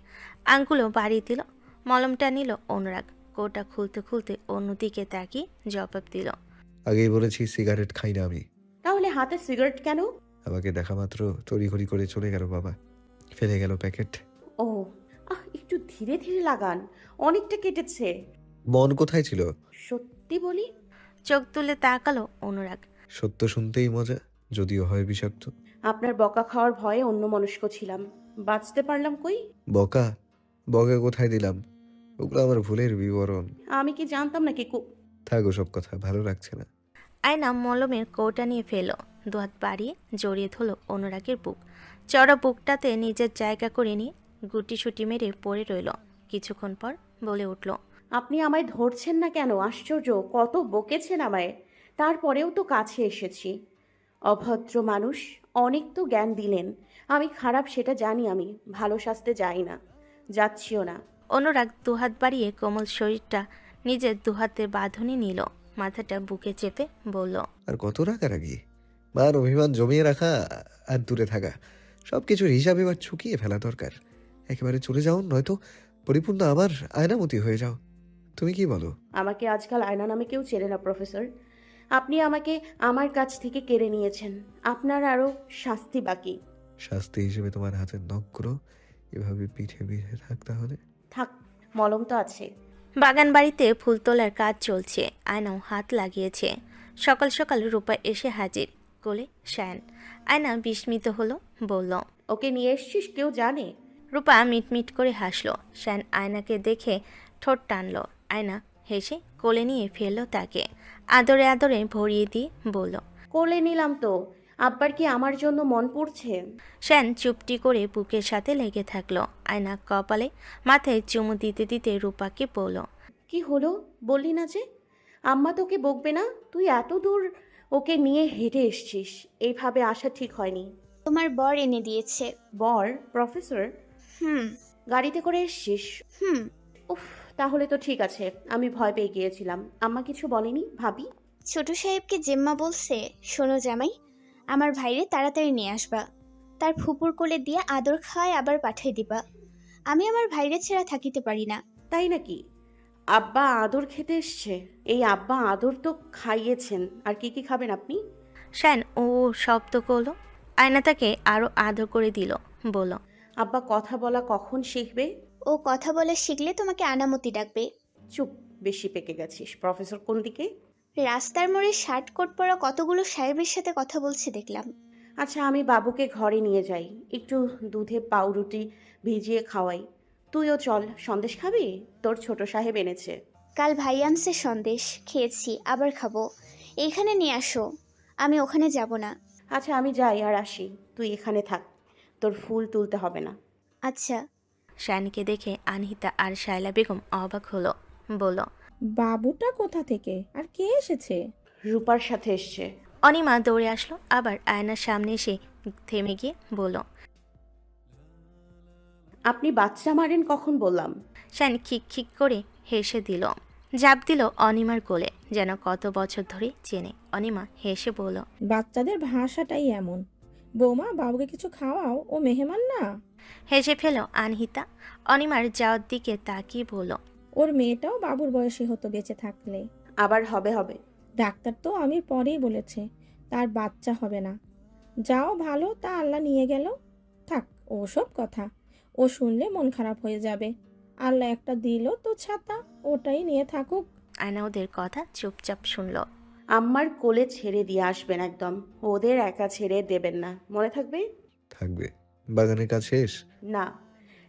আঙ্গুলও বাড়িয়ে দিল। মলমটা নিল অনুরাগ। কোটা খুলতে খুলতে অন্যদিকে তাকিয়ে জবাব দিল, আগেই বলেছি সিগারেট খাই না আমি। তাহলে হাতে সিগারেট কেন? আমাকে দেখা মাত্র তড়িঘড়ি করে চলে গেল বাবা, ফেলে গেল প্যাকেট। ও, একটু ধীরে ধীরে লাগান, অনেকটা কেটেছে। মন কোথায় ছিল? সত্যি বলি। চোখ তুলে তাকালো অনুরাগ। সত্য শুনতেই মজা, যদিও হয় বিষাক্ত। আপনার বকা খাওয়ার ভয়ে অন্যমনস্ক ছিলাম, বাঁচতে পারলাম কই। বকা? বকা কোথায় দিলাম? ওগুলো আমার ভুলের বিবরণ। আমি কি জানতাম নাকি থাকো সব কথা, ভালো লাগছে না। আয়না মলমের কৌটা নিয়ে ফেল। দুহাত বাড়িয়ে জড়িয়ে ধরল অনুরাগের বুক। চড়া বুকটাতে নিজের জায়গা করে নিয়ে গুটিসুটি মেরে পড়ে রইল। কিছুক্ষণ পর বলে উঠল, আপনি আমায় ধরছেন না কেন? আশ্চর্য, কত বকেছেন আমায়, তারপরেও তো কাছে এসেছি। অভদ্র মানুষ, অনেক তো জ্ঞান দিলেন। আমি খারাপ সেটা জানি, আমি ভালো সাজতে যাই না, যাচ্ছিও না। অনুরাগ দুহাত বাড়িয়ে কোমল শরীরটা নিজের দুহাতে বাঁধনে নিল। মাথাটা বুকে চেপে বলল, আর কত রাগারাগি? মান অভিমান জমিয়ে রাখা আর দূরে থাকা, সবকিছুর হিসাব এবার চুকিয়ে ফেলা দরকার। একেবারে চলে যাও, নয়তো পরিপূর্ণ আমার আয়নামতি হয়ে যাও। তুমি কি বলো? আমাকে আজকাল আয়না নামে কেউ চেনে না প্রফেসর। আপনি আমাকে আমার কাছ থেকে কেড়ে নিয়েছেন, আপনার আরও শাস্তি বাকি। শাস্তি হিসেবে তোমার হাতের নখগুলো এভাবে পিঠে পিঠে থাক তাহলে। থাক, মলম তো আছে। বাগান বাড়িতে ফুল তোলার কাজ চলছে। আয়নাও হাত লাগিয়েছে। সকাল সকাল রূপা এসে হাজির, কোলে শায়ান। আয়না বিস্মিত হলো, বলল, ওকে নিয়ে এসছিস, কেউ জানে? রূপা মিটমিট করে হাসলো। শায়ান আয়নাকে দেখে ঠোঁট টানলো। আয়না হেসে কোলে নিয়ে ফেললো তাকে। আদরে আদরে ভরিয়ে দিয়ে বলল, কোলে নিলাম তো। আব্বার কি আমার জন্য মন পড়ছে? শায়ান চুপটি করে বুকের সাথে লেগে থাকলো। আয়না কপালে মাথায় চুমু দিতে দিতে রূপাকে বলল, কি হলো, বললি না যে? আম্মা তোকে বকবে না? তুই এত দূর ওকে নিয়ে হেঁটে এসছিস, এইভাবে আসা ঠিক হয়নি। তোমার বর এনে দিয়েছে। বর? প্রফেসর? হুম। গাড়িতে করে এসছিস? হুম। উফ, তাহলে তো ঠিক আছে। আমি ভয় পেয়ে গিয়েছিলাম। আম্মা কিছু বলেনি ভাবি? ছোট সাহেবকে জেম্মা বলছে, শোনো জামাই, আমার ভাইরে তাড়াতাড়ি নিয়ে আসবা, তার ফুপুর কোলে দিয়ে আদর খাওয়ায় আবার পাঠাই দিবা। আমি আমার ভাইরে ছাড়া থাকিতে পারি না। তাই নাকি? আব্বা আদর খেতে এসছে? এই আব্বা আদর তো খাইয়েছেন, আর কি কি খাবেন আপনি? শায়ান ও শব্দ করলো। আয়না তাকে আরো আদর করে দিল, বলল, আব্বা কথা বলা কখন শিখবে? ও কথা বলে শিখলে তোমাকে আনামতি ডাকবে। চুপ, বেশি পেকে গেছিস। প্রফেসর কোন দিকে? রাস্তার মোড়ে শার্ট কোট পরা কতগুলো সাহেবের সাথে কথা বলছে দেখলাম। আচ্ছা, আমি বাবুকে ঘরে নিয়ে যাই, একটু দুধে পাউরুটি ভিজিয়ে খাওয়াই। তুইও চল, সন্দেশ খাবি? তোর ছোট সাহেব এনেছে। কাল ভাই আনছে সন্দেশ, খেয়েছি, আবার খাবো। এইখানে নিয়ে আসো, আমি ওখানে যাব না। আচ্ছা, আমি যাই আর আসি, তুই এখানে থাক, তোর ফুল তুলতে হবে না। আচ্ছা। শায়ানকে দেখে আনহিতা আর শায়লা বেগম অবাক হলো, বলল, বাবুটা কোথা থেকে আর কে এসেছে? রূপার সাথে এসছে। অনিমা দৌড়ে আসলো, আবার আয়নার সামনে এসে থেমে গিয়ে বলল, আপনি বাচ্চা মারেন কখন বললাম? শায়ান খিক খিক করে হেসে দিল, জাপ দিল অনিমার কোলে, যেন কত বছর ধরে চেনে। অনিমা হেসে বলল, বাচ্চাদের ভাষাটাই এমন। বৌমা, বাবুকে কিছু খাওয়াও, ও মেহমান না। হেসে ফেল আনহিতা। অনিমার যাওয়ার দিকে তাকিয়ে বলল, ওর মেয়েটাও বাবুর বয়সী হতো বেঁচে থাকলে। আবার হবে হবে। ডাক্তার তো আমির পরেই বলেছে তার বাচ্চা হবে না। যাও ভালো, তা আল্লাহ নিয়ে গেল। থাক ওসব কথা, ও শুনলে মন খারাপ হয়ে যাবে। আল্লাহ একটা দিল তো ছাতা, ওটাই নিয়ে থাকুক। আয়না ওদের কথা চুপচাপ শুনল। আম্মার কোলে ছেড়ে দিয়ে আসবেন একদম, ওদের একা ছেড়ে দেবেন না, মনে থাকবে? থাকবে। বাগানের কাজ শেষ? না,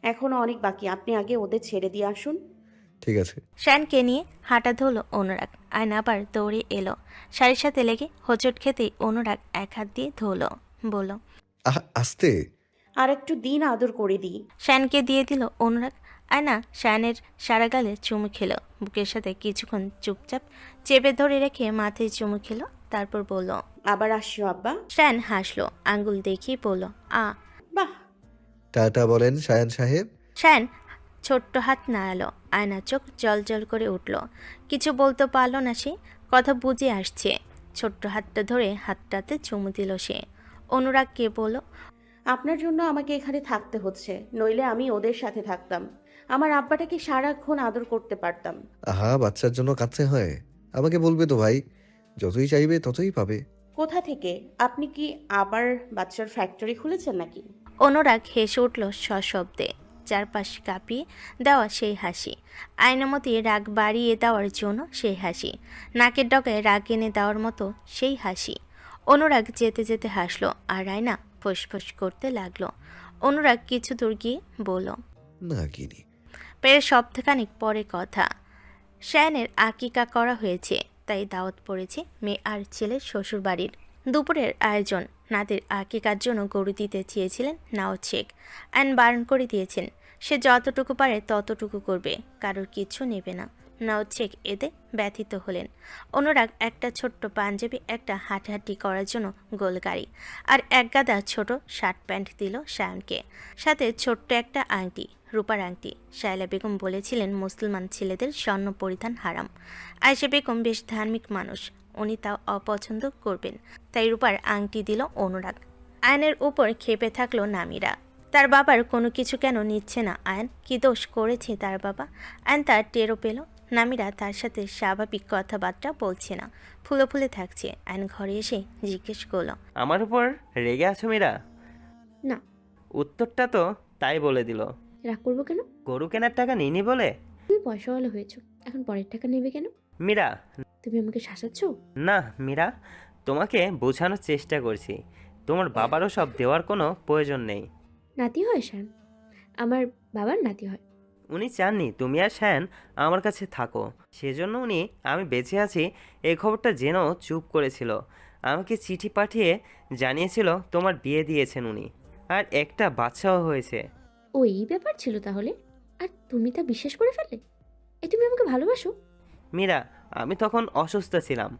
এখনো অনেক বাকি। আপনি আগে ওদের ছেড়ে দিয়ে আসুন। ঠিক আছে। শায়ানকে নিয়ে হাঁটা ধরল অনুরাগ। আয়না আবার দৌড়ে এলো। শাড়ির সাথে লেগে হোঁচট খেতেই অনুরাগ এক হাত দিয়ে ধরল, বলল, আস্তে। আর একটু দিন, আদর করে দিই। শায়ানকে দিয়ে দিল অনুরাগ। আয়না শায়ানের সারা গালে চুমু খেলো। বুকের সাথে কিছুক্ষণ চুপচাপ চেপে ধরে রেখে মাথায় চুমু খেলো, তারপর বলল, আবার আসিও আব্বা। শায়ান হাসলো, আঙ্গুল দেখিয়ে বলল, বাহ। টাটা বলেন শায়ান সাহেব। শায়ান ছোট্ট হাত নাড়ালো। আয়না চোখ জল জল করে উঠল। কিছু বলতে পারল না সে, কথা বুঝে আসছে। ছোট্ট হাতটা ধরে হাতটাতে চুমু দিল সে। অনুরাগকে বলল, আপনার জন্য আমাকে এখানে থাকতে হচ্ছে, নইলে আমি ওদের সাথে থাকতাম। আমার আব্বাটাকে সারাক্ষণ আদর করতে পারতাম। আহা, বাচ্চার জন্য কাঁদতে হয়? আমাকে বলবে তো ভাই, যতই চাইবে ততই পাবে। কোথা থেকে? আপনি কি আবার বাচ্চার ফ্যাক্টরি খুলেছেন নাকি? অনুরাগ হেসে উঠল সশব্দে। চারপাশ কাঁপিয়ে দেওয়া সেই হাসি, আয়নামতি রাগ বাড়িয়ে দেওয়ার জন্য সেই হাসি, নাকের ডগায় রাগ এনে দেওয়ার মতো সেই হাসি। অনুরাগ যেতে যেতে হাসলো, আর আয়না ফোঁস করতে লাগলো। অনুরাগ কিছু দূর গিয়ে বলল, না কিনি। প্রায় সপ্তাহখানিক পরে কথা। শায়ানের আকিকা করা হয়েছে, তাই দাওয়াত পড়েছে মেয়ে আর ছেলের শ্বশুর বাড়ির। দুপুরের আয়োজন। নাদের আকিকার জন্য গরু দিতে চেয়েছিলেন নাওদ শেখ। আইন বারণ করে দিয়েছেন, সে যতটুকু পারে ততটুকু করবে, কারোর কিছু নেবে না। নাওদ শেখ এতে ব্যথিত হলেন। অনুরাগ একটা ছোট্ট পাঞ্জাবি, একটা হাঁটাহাঁটি করার জন্য গোলগাড়ি আর এক গাদা ছোট শার্ট প্যান্ট দিল শায়ানকে, সাথে ছোট্ট একটা আংটি, রূপার আংটি। শায়লা বেগম বলেছিলেন মুসলমান ছেলেদের স্বর্ণ পরিধান হারাম। আয়েশা বেগম বেশ ধার্মিক মানুষ, উনি তাও অপছন্দ করবেন, তাই রূপার আংটি দিল অনুরাগ। আয়নের উপর ক্ষেপে থাকলো নামিরা। তার বাবার কোনো কিছু কেন নিচ্ছে না আয়ন? কি দোষ করেছে তার বাবা? আয়ন তার টেরও পেল। নামিরা তার সাথে স্বাভাবিক কথাবার্তা বলছে না, ফুলে ফুলে থাকছে। আয়ন ঘরে এসে জিজ্ঞেস করলো, আমার উপর রেগে আছো মীরা? না। উত্তরটা তো তাই বলে দিল। রাগ করবো কেন? গরু কেনার টাকা নিইনি বলে? তুমি পয়সাওয়ালা হয়েছো, এখন পরের টাকা নেবে কেন? মীরা, তুমি আমাকে শাসাচ্ছ? না মীরা, তোমাকে বোঝানোর চেষ্টা করছি। তোমার বাবারও সব দেওয়ার কোনো প্রয়োজন নেই। নাতি হয় শান, আমার বাবার নাতি হয়। উনি চাননি তুমি আর শ্যান আমার কাছে থাকো, সেজন্য উনি আমি বেঁচে আছি এই খবরটা জেনেও চুপ করেছিল। আমাকে চিঠি পাঠিয়ে জানিয়েছিল তোমার বিয়ে দিয়েছেন উনি, আর একটা বাচ্চাও হয়েছে। ও এই ব্যাপার ছিল তাহলে? আর তুমি তা বিশ্বাস করে ফেললে? তুমি আমাকে ভালোবাসো? মীরা, আমি তখন অসুস্থ ছিলাম,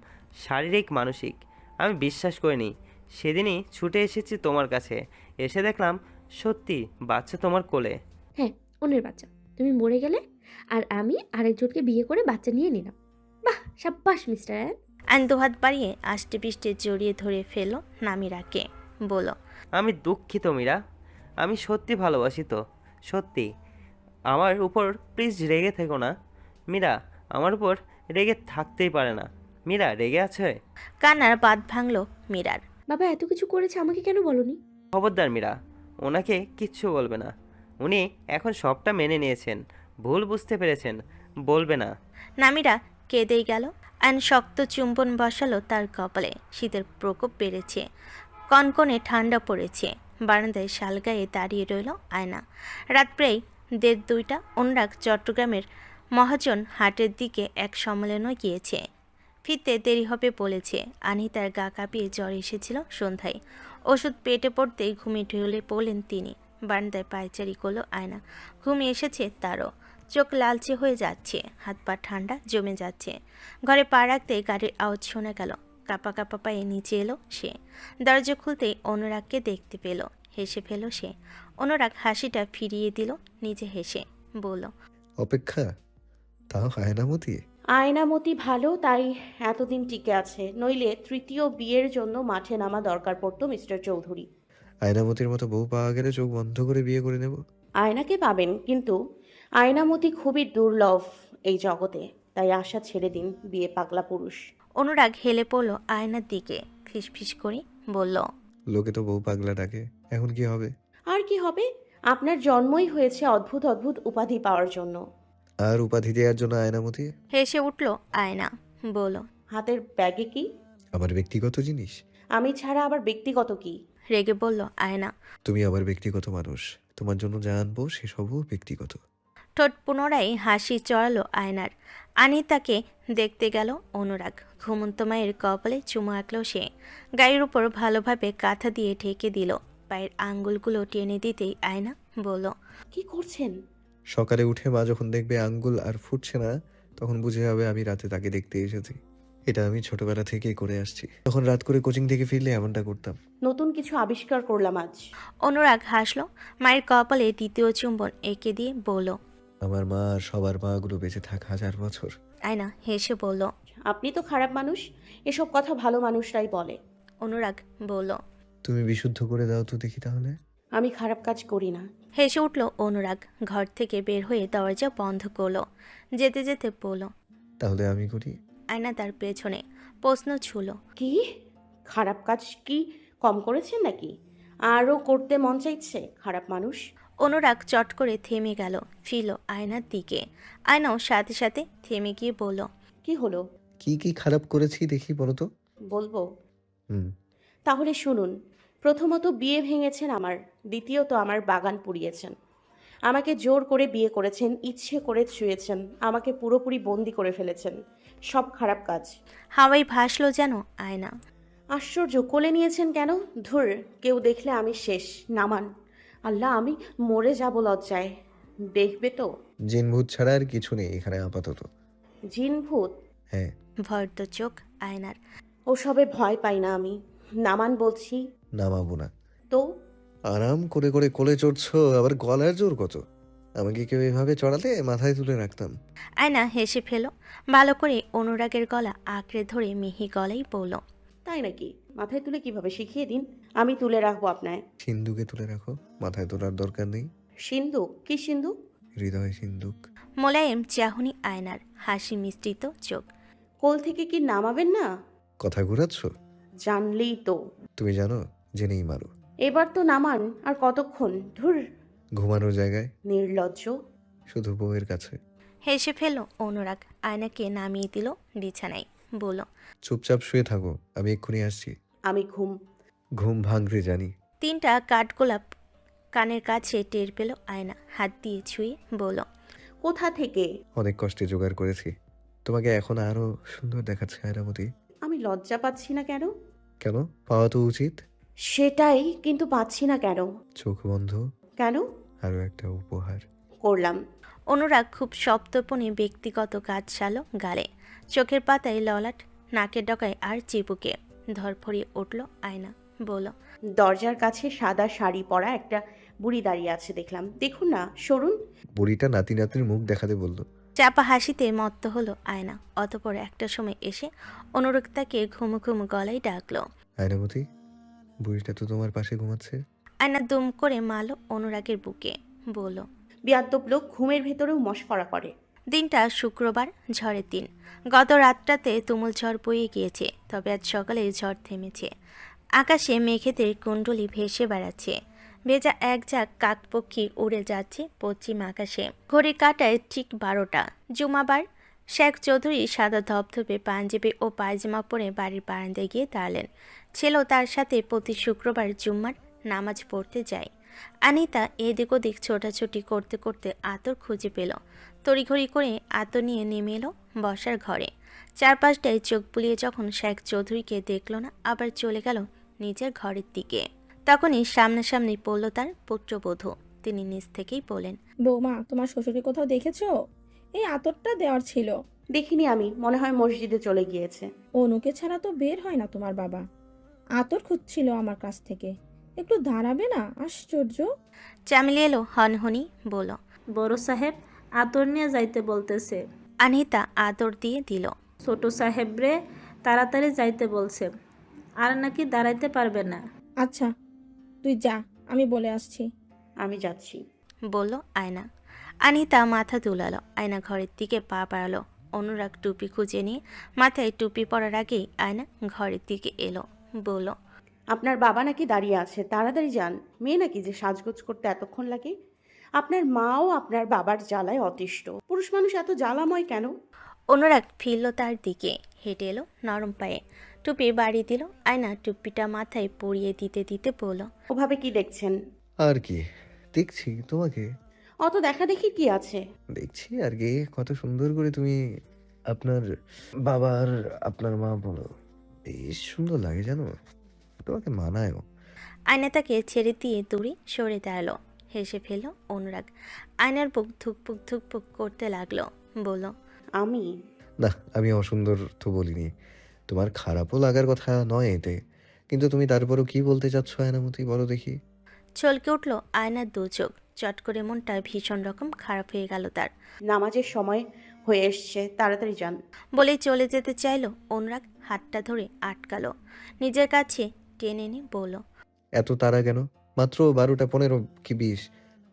শারীরিক মানসিক। আমি বিশ্বাস করিনি। সেদিনই ছুটে এসেছি তোমার কাছে, এসে দেখলাম সত্যি বাচ্চা তোমার কোলে। হ্যাঁ, অন্যের বাচ্চা। তুমি মরে গেলে আর আমি আরেকজনকে বিয়ে করে বাচ্চা নিয়ে নিলাম। বাহ, সাব্বাস মিস্টার অ্যান। আইন দুহাত বাড়িয়ে আষ্টে পিষ্টে জড়িয়ে ধরে ফেলো নামিরাকে, বলো, আমি দুঃখিত মীরা, আমি সত্যি ভালোবাসি তো, সত্যি। আমার উপর প্লিজ রেগে থেকো না মীরা, আমার উপর রেগে থাকতেই পারে না। মীরা রেগে আছে? কান্নার বাঁধ ভাঙল মীরার। বাবা এত কিছু করেছে, আমাকে কেন বলনি? খবরদার মীরা, ওনাকে কিচ্ছু বলবে না। উনি এখন সবটা মেনে নিয়েছেন, ভুল বুঝতে পেরেছেন, বলবে না। নামিরা কেঁদেই গেল। আইন শক্ত চুম্বন বসালো তার কপালে। শীতের প্রকোপ বেড়েছে, কনকনে ঠান্ডা পড়েছে। বারান্দায় শালগায়ে দাঁড়িয়ে রইল আয়না। রাত প্রায় 1:30। অনুরাগ চট্টগ্রামের মহাজন হাটের দিকে এক সম্মেলনে গিয়েছে, ফিরতে দেরি হবে বলেছে। আনিতার গা কাঁপিয়ে জ্বর এসেছিল সন্ধ্যায়। ওষুধ পেটে পড়তেই ঘুমিয়ে ঢলে পড়লেন তিনি। বারান্দায় পায়চারি করলো আয়না। ঘুমিয়ে এসেছে তারও। চোখ লালচে হয়ে যাচ্ছে, হাত পা ঠান্ডা জমে যাচ্ছে। ঘরে পা রাখতেই গাড়ির আওয়াজ শোনা গেল। কাঁপা কাঁপা পায়ে নিচে এলো সে। দরজা খুলতেই অনুরাগকে দেখতে পেল। হেসে ফেল সে। অনুরাগ হাসিটা ফিরিয়ে দিল নিজে হেসে, বলল, অপেক্ষা, তাও আয়নামতি। আয়নামতি ভালো তাই এতদিন টিকে আছে, নইলে তৃতীয় বিয়ের জন্য মাঠে নামা দরকার পড়তো মিস্টার চৌধুরী। আয়নামতির মতো বউ পাওয়া গেলে চোখ বন্ধ করে বিয়ে করে নেব। আয়নাকে পাবেন, কিন্তু আয়নামতি খুবই দুর্লভ এই জগতে, তাই আশা ছেড়ে দিন, বিয়ে পাগলা পুরুষ। অনুরাগ হেলে পড়ল আয়নার দিকে, ফিসফিস করে বলল, লোকে তো বউ পাগলা ডাকে, এখন কি হবে? আর কি হবে? আপনার জন্মই হয়েছে অদ্ভুত অদ্ভুত উপাধি পাওয়ার জন্য। আর উপাধি দেওয়ার জন্য আয়নামতি? হেসে উঠল আয়না, বলল, হাতের ব্যাগে কি? আমার ব্যক্তিগত জিনিস। আমি ছাড়া আবার ব্যক্তিগত কি? রেগে বলল আয়না। তুমি আমার ব্যক্তিগত মানুষ, তোমার জন্য যা আনবো সেসবও ব্যক্তিগত। ঠোঁট পুনরায় হাসি চড়ালো আয়নার। আনিতাকে দেখতে গেল অনুরাগ। ঘুমন্ত মায়ের কপালে চুমু আঁকল সে। গায়ের উপর ভালোভাবে কাঁথা দিয়ে ঢেকে দিল। পায়ের আঙ্গুলগুলো টেনে দিতেই আয়না বলল, কি করছেন? সকালে উঠে মা যখন দেখবে আঙ্গুল আর ফুটছে না, তখন বুঝে যাবে আমি রাতে তাকে দেখতে এসেছি। এটা আমি ছোটবেলা থেকেই করে আসছি। তখন রাত করে কোচিং থেকে ফিরলে এমনটা করতাম। নতুন কিছু আবিষ্কার করলাম আজ। অনুরাগ হাসল। মায়ের কপালে দ্বিতীয় চুম্বন এঁকে দিয়ে বলল, আমার মা আর সবার মাগুলো বেঁচে থাক 1000 বছর। আয়না হেসে বলল, আপনি তো খারাপ মানুষ, এসব কথা ভালো মানুষরাই বলে। অনুরাগ বলল, তুমি বিশুদ্ধ করে দাও তো দেখি তাহলে। আমি খারাপ কাজ করি না। হেসে উঠল অনুরাগ। ঘর থেকে বের হয়ে দরজা বন্ধ করলো। যেতে যেতে বলল, তাহলে আমি করি। আয়না তার পেছনে প্রশ্ন ছুল, কি? খারাপ কাজ কি কম করেছেন নাকি? আরও করতে মন চাইছে, খারাপ মানুষ। অনুরাগ চট করে থেমে গেল, ফিরল আয়নার দিকে। আয়নাও সাথে সাথে থেমে গিয়ে বলল, কি হলো? কি কি খারাপ করেছি দেখি বলো তো। বলবো? হুম। তাহলে শুনুন। প্রথমত বিয়ে ভেঙেছেন আমার, দ্বিতীয়ত আমার বাগান পুড়িয়েছেন, আমাকে জোর করে বিয়ে করেছেন, ইচ্ছে করে ছুঁয়েছেন, আমাকে পুরোপুরি বন্দি করে ফেলেছেন। সব খারাপ কাজ। হাওয়াই ভাসলো যেন আয়না। আশ্চর্য, কোলে নিয়েছেন কেন? ধুর, কেউ দেখলে আমি শেষ। নামান। আল্লাহ, আমি মরে যাব লজ্জায়। দেখবে তো? জিন ভূত ছাড়া আর কিছু নেই এখানে আপাতত। জিন ভূত? হ্যাঁ। ভর্ত চোখ আয়নার। ওসবে ভয় পাই না আমি। নামান বলছি। নামাবো না। তো? আরাম করে করে কোলে চড়ছো, আবার গলার জোর কত? আমাকে কেউ এভাবে চড়ালে মাথায় তুলে রাখতাম। আয়না হেসে ফেল। ভালো করে অনুরাগের গলা আঁকড়ে ধরে মিহি গলায় বলল, তাই নাকি? মাথায় তুলে কিভাবে শিখিয়ে দিন, আমি তুলে রাখবো আপনায়। সিন্ধুকে তুলে রাখো, মাথায় তোলার দরকার নেই। সিন্ধুক? কি সিন্ধুক? হৃদয় সিন্ধুক। মোলায়েম চাহনি আয়নার, হাসি মিশ্রিত চোখ। কোল থেকে কি নামাবেন না? কথা ঘুরাচ্ছ? জানলেই তো। তুমি জানো, জেনেই মারো। এবার তো নামান, আর কতক্ষণ? ধুর, ঘুমানোর জায়গায়, নির্লজ্জ। শুধু বউয়ের কাছে। হেসে ফেলল অনুরাগ, আয়নাকে নামিয়ে দিল বিছানায়। বলল, চুপচাপ শুয়ে থাকো, আমি এক্ষুনি আসছি। আমি ঘুম ভাঙবে জানি। 3টা কাঠগোলাপ কানের কাছে টের পেল আয়না, হাত দিয়ে ছুঁয়ে বলল, কোথা থেকে? অনেক কষ্টে জোগাড় করেছি। তোমাকে এখন আরো সুন্দর দেখাচ্ছে আয়নামতি। আমি লজ্জা পাচ্ছি না কেন? কেন? পাওয়া তো উচিত। সেটাই, কিন্তু পাচ্ছি না কেন? চোখ বন্ধ, কেন? আরো একটা উপহার। করলাম। অনুরাগ খুব সপ্তপনে ব্যক্তিগত কাজ সারল গালে, চোখের পাতায় ললাট, নাকের ডগায় আর চিবুকে। ধরফরিয়ে উঠল আয়না, বলল, দরজার কাছে সাদা শাড়ি পরা একটা বুড়ি দাঁড়িয়ে আছে দেখলাম। দেখুন না, সরুন। বুড়িটা নাতি নাতনির মুখ দেখাতে বলল। চাপা হাসিতে মত্ত হলো আয়না। অতপর একটা সময় এসে অনুরাগ তাকে ঘুমু ঘুমু গলায় ডাকলো। আয়নামতি, বুড়িটা তো তোমার পাশে ঘুমাচ্ছে। আয়না দুম করে মারল অনুরাগের বুকে, বলল, বিয়াদ্দব লোক ঘুমের ভেতরেও মশকরা করে। দিনটা শুক্রবার, ঝড়ের দিন। গত রাতটাতে তুমুল ঝড় বয়ে গিয়েছে, তবে আজ সকালে ঝড় থেমেছে। আকাশে মেঘেদের কুণ্ডলি ভেসে বেড়াচ্ছে। ভেজা এক ঝাঁক কাকপক্ষী উড়ে যাচ্ছে পশ্চিম আকাশে। ঘড়ির কাঁটায় ঠিক 12টা। জুমাবার। শেখ চৌধুরী সাদা ধবধবে পাঞ্জাবি ও পায়জামা পরে বাড়ির বারান্দায় গিয়ে দাঁড়ালেন। ছেলেও তার সাথে প্রতি শুক্রবার জুম্মার নামাজ পড়তে যায়। আনিতা এদিক ওদিক ছোটাছুটি করতে করতে আতর খুঁজে পেল। তড়িঘড়ি করে আতর নিয়ে নেমে এলো বসার ঘরে। চারপাশটায় চোখ বুলিয়ে যখন শেখ চৌধুরীকে দেখল না, আবার চলে গেল নিজের ঘরের দিকে। তখনই সামনাসামনি পড়ল তার পুত্রবধূ। তিনি নিজ থেকেই বলেন, বৌমা, তোমার শ্বশুরকে কোথাও দেখেছো? এই আতরটা দেওয়ার ছিল। দেখিনি আমি, মনে হয় মসজিদে চলে গিয়েছে। অনুকে ছাড়া তো বের হয় না তোমার বাবা। আতর খুঁজছিল আমার কাছ থেকে। একটু দাঁড়াবে না? আশ্চর্য। চামেলি এলো হনহনি, বলল, বড় সাহেব আতর নিয়ে যাইতে বলতেছে। আনিতা আদর দিয়ে দিল। ছোট সাহেবরে তাড়াতাড়ি যাইতে বলছে, আর নাকি দাঁড়াইতে পারবে না। আচ্ছা, তুই যা, আমি বলে আসছি। আমি যাচ্ছি। বলল আয়না। আনিতা মাথা দুলালো। আয়না ঘরের দিকে পা বাড়ালো। অনুরাগ টুপি খুঁজে নিয়ে মাথায় টুপি পরার আগেই আয়না ঘরের দিকে এলো, বলল, আপনার বাবা নাকি দাঁড়িয়ে আছে, তাড়াতাড়ি যান। মেয়ে নাকি যে সাজগোজ করতে এতক্ষণ লাগে? আপনার মাও আপনার বাবার জ্বালায় অতিষ্ঠ। পুরুষ মানুষ এত জ্বালাময় কেন? অনুরাগ ফিরল তার দিকে, হেঁটে এলো নরম পায়ে, টুপি বাড়িয়ে দিল। আয়না টুপিটা মাথায় পরিয়ে দিতে দিতে বলল, ওভাবে কি দেখছেন? আর কি দেখছি তোমাকে? অত দেখা দেখি কি আছে? দেখছি আর কি, কত সুন্দর করে তুমি আপনার বাবার আপনার মা বলো। বেশ সুন্দর লাগে জানো, তোমাকে মানায়ও। আয়না তাকে ছেড়ে দিয়ে দূরে সরে দাঁড়ালো। হেসে ফেলল অনুরাগ। আয়নার বুক ধুকপুক ধুকপুক করতে লাগলো, বলল, আমি? না, আমি অসুন্দর তো বলিনি। তোমার খারাপও লাগার কথা নয় এতে, কিন্তু তুমি তারপরও কি বলতে চাচ্ছ আয়নামতি, বলো দেখি। চলকে উঠল আয়নার দু চোখ। চট করে মনটা ভীষণ রকম খারাপ হয়ে গেল তার। নামাজের সময় হয়ে এসছে, তাড়াতাড়ি যান। বলেই চলে যেতে চাইলো। অনুরাগ হাতটা ধরে আটকালো, নিজের কাছে টেনে এনে বলল, এত তাড়া কেন? মাত্র 12টা 15 কি 20,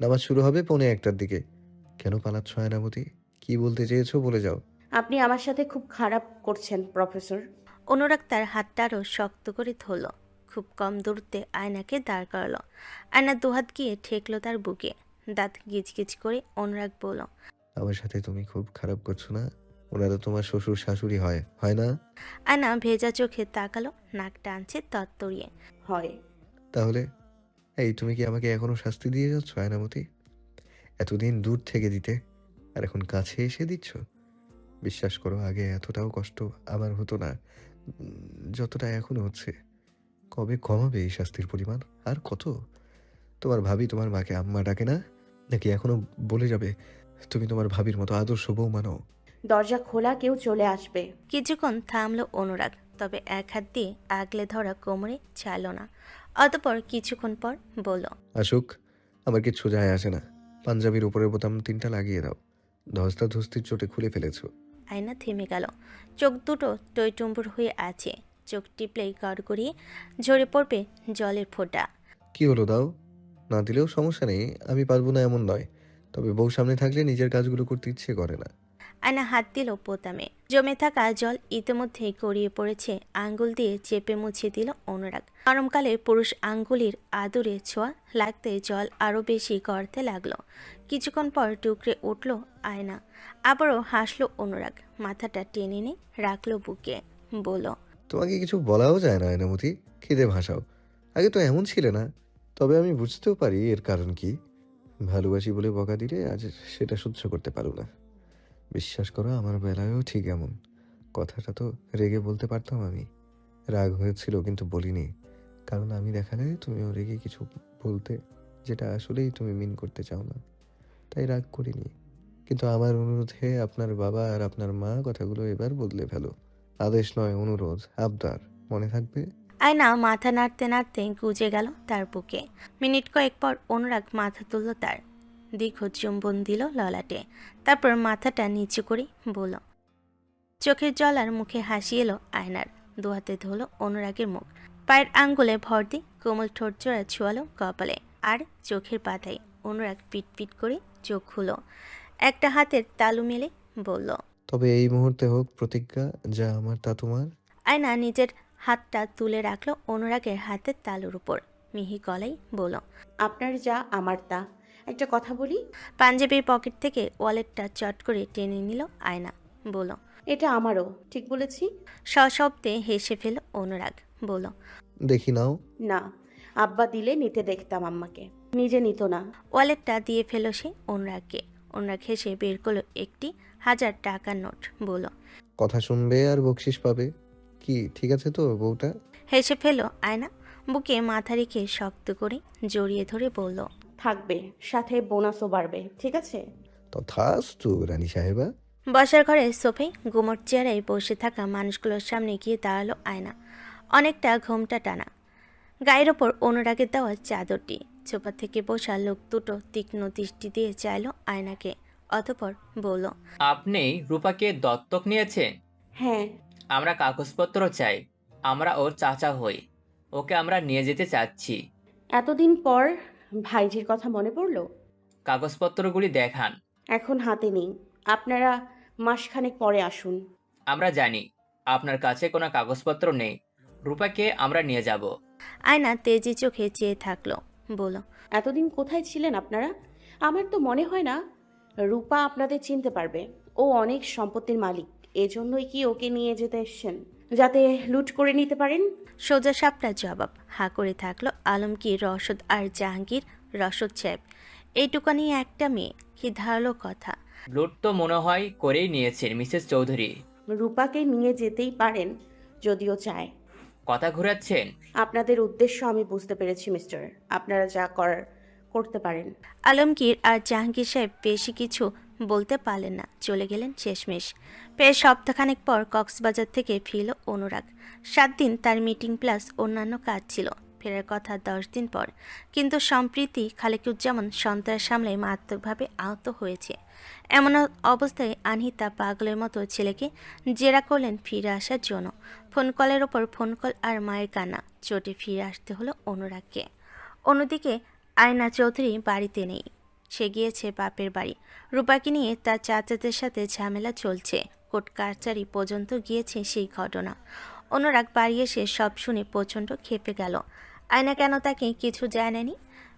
নামাজ শুরু হবে 1:45টার দিকে। কেন পালাচ্ছ আয়নামতি? কি বলতে চেয়েছো বলে যাও। আপনি আমার সাথে খুব খারাপ করছেন প্রফেসর। অনুরাগ তার হাতটা আরও শক্ত করে ধরল। খুব কম দূরত্বে আয়নাকে দাঁড় করালো। আয়না দুহাত গিয়ে ঠেকলো তার বুকে। দাঁত গিজগিজ করে অনুরাগ বলল, আমার সাথে তুমি খুব খারাপ করছো না? ওনারা তোমার শ্বশুর শাশুড়ি হয়, হয় না? আয়না ভেজা চোখে তাকালো, নাক টানছে তত্তরিয়ে। হয়। তাহলে এই তুমি কি আমাকে এখনো শাস্তি দিয়ে যাচ্ছ আয়নামতি? এতদিন দূর থেকে দিতে, আর এখন কাছে এসে দিচ্ছ? বিশ্বাস করো, আগে এতটাও কষ্ট আমার হতো না যতটা এখন হচ্ছে। কবে কমাবে এই শাস্তির পরিমাণ? আর কত? তোমার ভাবি তোমার মাকে আম্মা ডাকে না? নাকি এখনো বলে যাবে তুমি তোমার ভাবির মতো আদর্শ বউ মানো? দরজা খোলা, কেউ চলে আসবে। কিছুক্ষণ থামলো অনুরাগ, তবে এক হাত দিয়ে আগলে ধরা কোমরে ছাড়ল না। অতপর কিছুক্ষণ পর বলল, আসুক, আমার কিচ্ছু যায় আসে না। পাঞ্জাবির উপরের বোতাম 3টা লাগিয়ে দাও। ধস্তাধস্তির চোটে খুলে ফেলেছো। আয়না থেমে গেল। চোখ দুটো টইটুম্বুর হয়ে আছে। চোখ টিপলেই গড়গড়িয়ে ঝরে পড়বে জলের ফোঁটা। কি হলো, দাও। না দিলেও সমস্যা নেই, আমি পারবো না এমন নয়, তবে বউ সামনে থাকলে নিজের কাজগুলো করতে ইচ্ছে করে না। আয়না হাত দিল বোতামে। জমে থাকা জল ইতিমধ্যেই গড়িয়ে পড়েছে। আঙ্গুল দিয়ে চেপে মুছে দিল অনুরাগ। গরমকালে পুরুষ আঙ্গুলির আদুরে ছোঁয়া লাগতে জল আরও বেশি গড়তে লাগলো। কিছুক্ষণ পর টুকরে উঠল আয়না। আবারও হাসলো অনুরাগ। মাথাটা টেনে নিয়ে রাখলো বুকে। বলল, তোমাকে কিছু বলাও যায় না আয়নামতি, খিদে ভাসাও। আগে তো এমন ছিলে না, তবে আমি বুঝতেও পারি এর কারণ কি। ভালোবাসি বলে বকা দিলে আজ সেটা সহ্য করতে পারো না। বিশ্বাস করো, আমার বেলায়ও ঠিক এমন। কথাটা তো রেগে বলতে পারতাম আমি। রাগ হয়েছিল কিন্তু বলিনি, কারণ আমি দেখালে তুমিও রেগে কিছু বলতে, যেটা আসলেই তুমি মিন করতে চাও না, তাই রাগ করিনি। কিন্তু আমার অনুরোধে আপনার বাবা আর আপনার মা কথাগুলো এবার বদলে ফেলো। আদেশ নয়, অনুরোধ, আবদার, মনে থাকবে? আয়না মাথা নাড়তে নাড়তে গুজে গেল তার বুকে। মিনিট কয়েক পর অনুরাগ মাথা তুলল তার। দীর্ঘ চুম্বন দিল ললাটে। তারপর মাথাটা নিচু করে বলল, চোখের জল আর মুখে হাসি এলো আয়নার। দুহাতে ধরল অনুরাগের মুখ। পায়ের আঙ্গুলে ভর দিয়ে কোমল ঠোঁট জোড়া ছোয়ালো কপালে আর চোখের পাতায়। অনুরাগ পিট পিট করে চোখ খুলো। একটা হাতের তালু মেলে বলল, তবে এই মুহূর্তে হোক প্রতিজ্ঞা, যা আমার তা তোমার। আয়না নিজের হাতটা তুলে রাখলো অনুরাগের হাতের তালুর উপর। মিহি গলায় বলল, আপনার যা আমার তা। একটা কথা বলি, পাঞ্জাবির পকেট থেকে ওয়ালেটটা চট করে টেনে নিল আয়না। বলল, এটা আমারও, ঠিক বলেছি? সশব্দে হেসে ফেল অনুরাগ। বলল, দেখি নাও। না, আব্বা দিলে নিতে দেখতাম আম্মাকে, নিজে নিত না। ওয়ালেটটা দিয়ে ফেল সে অনুরাগকে। অনুরাগ হেসে বের করলো একটি 1000 টাকার নোট। বলল, কথা শুনবে আর বকশিস পাবে। কি ঠিক আছে তো বউটা? হেসে ফেল আয়না। বুকে মাথা রেখে শক্ত করে জড়িয়ে ধরে বলল, থাকবে, সাথে বোনাসও বাড়বে, ঠিক আছে? তথাস্তু রানী সাহেবা। বসার ঘরে সোফে গুমট চেয়ারে বসে থাকা মানুষগুলোর সামনে গিয়ে দাঁড়ালো আয়না। অনেকটা ঘোমটা টানা, গায়ের ওপর অনুরাগের দেওয়া চাদরটি। ছোপা থেকে বসা লোক দুটো তীক্ষ্ণ দৃষ্টি দিয়ে চাইল আয়নাকে। অতঃপর বলল, আপনি রূপাকে দত্তক নিয়েছেন? হ্যাঁ। আমরা কাগজপত্র চাই। আমরা ওর চাচা হই। ওকে আমরা নিয়ে যেতে চাচ্ছি। এতদিন পর ভাইজির কথা মনে পড়লো? কাগজপত্রগুলি দেখান। এখন হাতে নেই, আপনারা মাসখানেক পরে আসুন। আমরা জানি আপনার কাছে কোনো কাগজপত্র নেই। রূপাকে আমরা নিয়ে যাব। আয়না তেজি চোখে চেয়ে থাকলো। বলল, এতদিন কোথায় ছিলেন আপনারা? আমার তো মনে হয় না রূপা আপনাদের চিনতে পারবে। ও অনেক সম্পত্তির মালিক, এজন্যই কি ওকে নিয়ে যেতে এসছেন, যাতে লুট করে নিতে পারেন? সোজা সাপটা জবাব। হা করে থাকলো আলমগীর, রশদ আর জাহাঙ্গীর। রশদ সাহেব, এইটুকানি একটা মেয়ে, কি ধারালো কথা। লুট তো মনে হয় করেই নিয়েছেন মিসেস চৌধুরী। রূপাকে নিয়ে যেতেই পারেন যদিও চায়। কথা ঘুরাচ্ছেন। আপনাদের উদ্দেশ্য আমি বুঝতে পেরেছি মিস্টার, আপনারা যা করার করতে পারেন। আলমগীর আর জাহাঙ্গীর সাহেব বেশি কিছু বলতে পারলেন না, চলে গেলেন শেষমেশ। প্রায় সপ্তাহখানেক পর কক্সবাজার থেকে ফিরল অনুরাগ। 7 দিন তার মিটিং প্লাস অন্যান্য কাজ ছিল। ফেরার কথা 10 দিন পর, কিন্তু সম্প্রীতি খালেকুজ্জামান সন্ত্রাস সামলে মারাত্মকভাবে আহত হয়েছে। এমন অবস্থায় আনহিতা পাগলের মতো ছেলেকে জেরা করলেন ফিরে আসার জন্য। ফোন কলের ওপর ফোন কল আর মায়ের কান্না, চোটে ফিরে আসতে হলো অনুরাগকে। অন্যদিকে আয়না চৌধুরী বাড়িতে নেই, সে গিয়েছে বাপের বাড়ি। রূপাকে নিয়ে তার চাচাদের সাথে ঝামেলা চলছে, কোর্ট কাছারি পর্যন্ত গিয়েছে সেই ঘটনা। অনুরাগ বাড়ি এসে সব শুনে প্রচণ্ড ক্ষেপে গেল। আয়না কেন তাকে কিছু জানায়নি?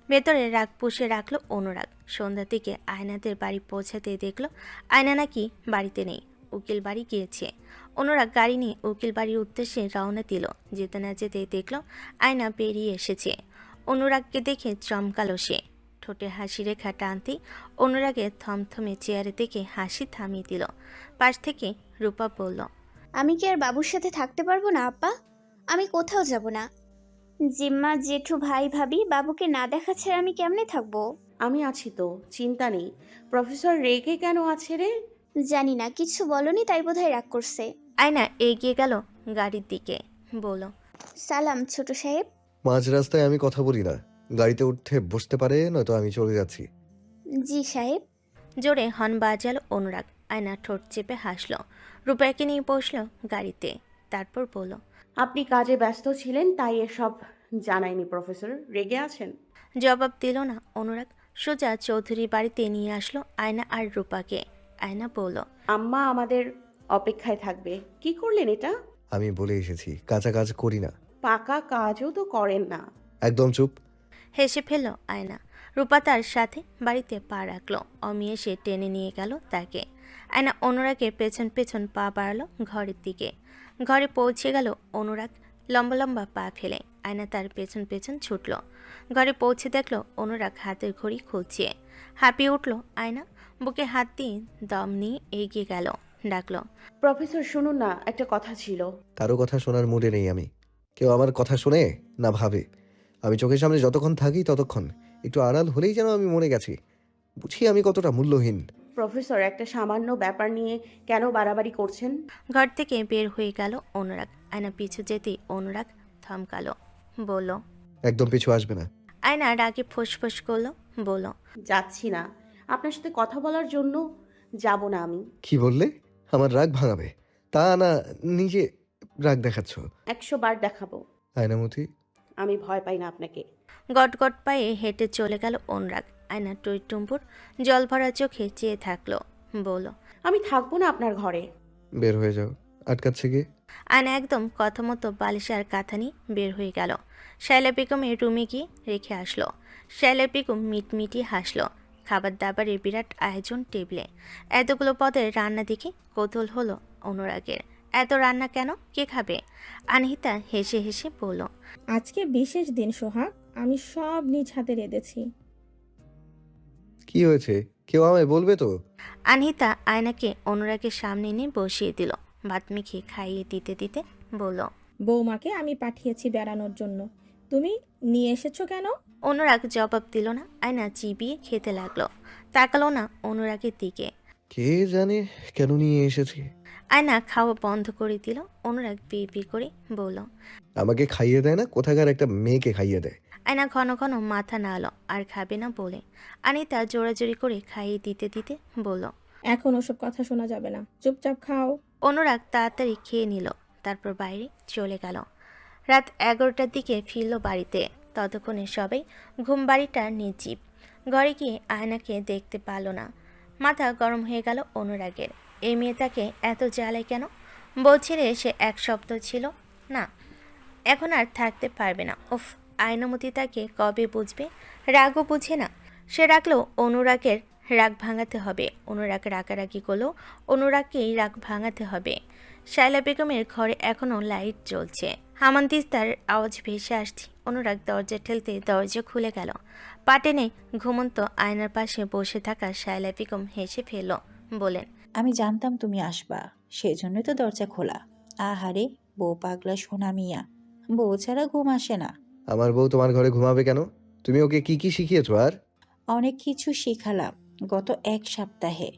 ভেতরে রাগ পুষে রাখলো অনুরাগ। সন্ধ্যার দিকে আয়নাদের বাড়ি পৌঁছাতে দেখলো আয়না নাকি বাড়িতে নেই, উকিল বাড়ি গিয়েছে। অনুরাগ গাড়ি নিয়ে উকিল বাড়ির উদ্দেশ্যে রওনা দিল। যেতে না যেতেই দেখলো আয়না বেরিয়ে এসেছে। অনুরাগকে দেখে চমকালো সে। ঠোঁটে হাসি রেখা টানতেই অনুরাগের থমথমে চেয়ারে দেখে হাসি থামিয়ে দিল। পাশ থেকে রূপা বলল, আমি কি আর বাবুর সাথে থাকতে পারবো না আপা? আমি কোথাও যাব না। জিম্মা, জেঠু, ভাই, ভাবি, বাবুকে না দেখা ছাড়া আমি কেমনে থাকবো? আমি আছি তো, চিন্তা নেই। প্রফেসর রেগে কেন আছে রে? জানি না, কিছু বলনি তাই বোধহয় রাগ করছে। আয়না এগিয়ে গেল গাড়ির দিকে। বলল, সালাম ছোট সাহেব। মাঝ রাস্তায় আমি কথা বলি না, গাড়িতে উঠতে বসতে পারে, নয়তো আমি চলে যাচ্ছি। জি সাহেব। জোরে হর্ন বাজালো অনুরাগ। আয়না ঠোঁট চেপে হাসলো। রূপাকে নিয়ে বসলো গাড়িতে। তারপর বলল, আপনি কাজে ব্যস্ত ছিলেন তাই এসব জানাইনি। প্রফেসর রেগে আছেন? জবাব দিল না অনুরাগ। সোজা চৌধুরী বাড়িতে নিয়ে আসলো আয়না আর রূপাকে। আয়না বলল, আম্মা আমাদের অপেক্ষায় থাকবে। কি করলেন এটা? আমি বলে এসেছি কাঁচা কাজ করি না। পাকা কাজও তো করেন না। একদম চুপ। হেসে ফেলল আয়না। রূপা তার সাথে বাড়িতে পা রাখলো। অমি এসে টেনে নিয়ে গেল তাকে। আয়না অনুরাগের পেছন পেছন পা বাড়ালো ঘরের দিকে। ঘরে পৌঁছে গেল অনুরাগ লম্বা লম্বা পা ফেলে। আয়না তার পেছন পেছন ছুটল। ঘরে পৌঁছে দেখলো অনুরাগ হাতের ঘড়ি খুলছে। হাঁপিয়ে উঠল আয়না। বুকে হাত দিয়ে দম নিয়ে এগিয়ে গেল। ডাকলো, প্রফেসর শুনুন না, একটা কথা ছিল। কারো কথা শোনার মুডে নেই আমি। কেউ আমার কথা শোনে না ভাবে। আমি চোখের সামনে যতক্ষণ থাকি ততক্ষণ একটু আড়াল হলেই যেন আমি মরে গেছি। বুঝি আমি কতটা মূল্যহীন। প্রফেসর, একটা সামান্য ব্যাপার নিয়ে কেন বাড়াবাড়ি করছেন? ঘর থেকে বের হয়ে গেল অনুরাগ। আয়না পিছু যেতেই অনুরাগ থমকালো। বলল, একদম পিছু আসবে না। আয়না রাগে ফোঁস করলো। বলল, যাচ্ছি না। আপনার সাথে কথা বলার জন্য যাব না আমি। কি বললে? আমার রাগ ভাঙাবে? তা না, নিজে রাগ দেখাচ্ছ। 100 বার দেখাবো। আয়নামতি, আমি ভয় পাই না আপনাকে। গট পায়ে হেঁটে চলে গেল অনুরাগ। আয়না টুম্পুর জল ভরা চোখে চেয়ে থাকলো। বলল, আমি থাকবো না আপনার ঘরে। বের হয়ে যাও। আটকাচ্ছে কে? আয়না একদম কথা মতো বালিশ আর কাঁথা নিয়ে বের হয়ে গেল। শায়লা বেগমের রুমে গিয়ে রেখে আসলো। শায়লা বেগম মিটমিটি হাসলো। খাবার দাবারের বিরাট আয়োজন টেবিলে। এতগুলো পদের রান্না দেখে কৌতূহল হলো অনুরাগের। এত রান্না কেন? কে খাবে? আনহিতা হেসে হেসে বলল, আজকে বিশেষ দিন সোহাগ, আমি সব নিজ হাতে রেঁধেছি। কি হয়েছে? কেউ আমায় বলবে তো? আনহিতা আয়নাকে অনুরাগের সামনে এনে বসিয়ে দিল। ভাত মেখে খাইয়ে দিতে দিতে বলল, বৌমাকে আমি পাঠিয়েছি বেড়ানোর জন্য, তুমি নিয়ে এসেছো কেন? অনুরাগ জবাব দিল না। আয়না চিবিয়ে খেতে লাগলো। তাকালো না অনুরাগের দিকে। কে জানে কেন নিয়ে এসেছি। আয়না খাওয়া বন্ধ করে দিল। অনুরাগ বি করে বলল, আমাকে খাইয়ে দেয় না, কোথাকার একটা মেয়েকে খাইয়ে দেয়। আয়না ঘন ঘন মাথা নাড়ল আর খাবে না বলে। আনিতা জোরাজোরি করে খাইয়ে দিতে দিতে বলল, এখন ওসব কথা শোনা যাবে না, চুপচাপ খাও। অনুরাগ তাড়াতাড়ি খেয়ে নিল। তারপর বাইরে চলে গেল। রাত 11টার দিকে ফিরল বাড়িতে। ততক্ষণে সবাই ঘুম বাড়িটা নির্জীব। ঘরে গিয়ে আয়নাকে দেখতে পারল না। মাথা গরম হয়ে গেল অনুরাগের। এই মেয়ে তাকে এত জ্বালায় কেন? বউ ছেড়ে সে এক সপ্তাহ ছিল না, এখন আর থাকতে পারবে না। উফ, আয়নামতি তাকে কবে বুঝবে? রাগও বুঝে না। সে রাখলেও অনুরাগের রাগ ভাঙাতে হবে। অনুরাগ রাগারাগি করলেও অনুরাগকেই রাগ ভাঙাতে হবে। শায়লা বেগমের ঘরে এখনও লাইট জ্বলছে। হামানদিস্তার আওয়াজ ভেসে আসছে। অনুরাগ দরজা ঠেলতে দরজা খুলে গেল। পা টেনে ঘুমন্ত আয়নার পাশে বসে থাকা শায়লা বেগম হেসে ফেলল। বলেন, আমি জানতাম তুমি আসবা, সেজন্যই তো দরজা খোলা। আহারে, বউ পাগলা সোনা মিয়া, বউ ছাড়া ঘুম আসে না। আমার বউ তোমার ঘরে ঘুমাবে কেন? তুমি ওকে কি কি শিখিয়েছো? আর অনেক কিছু শিখালাম গত 1 সপ্তাহে,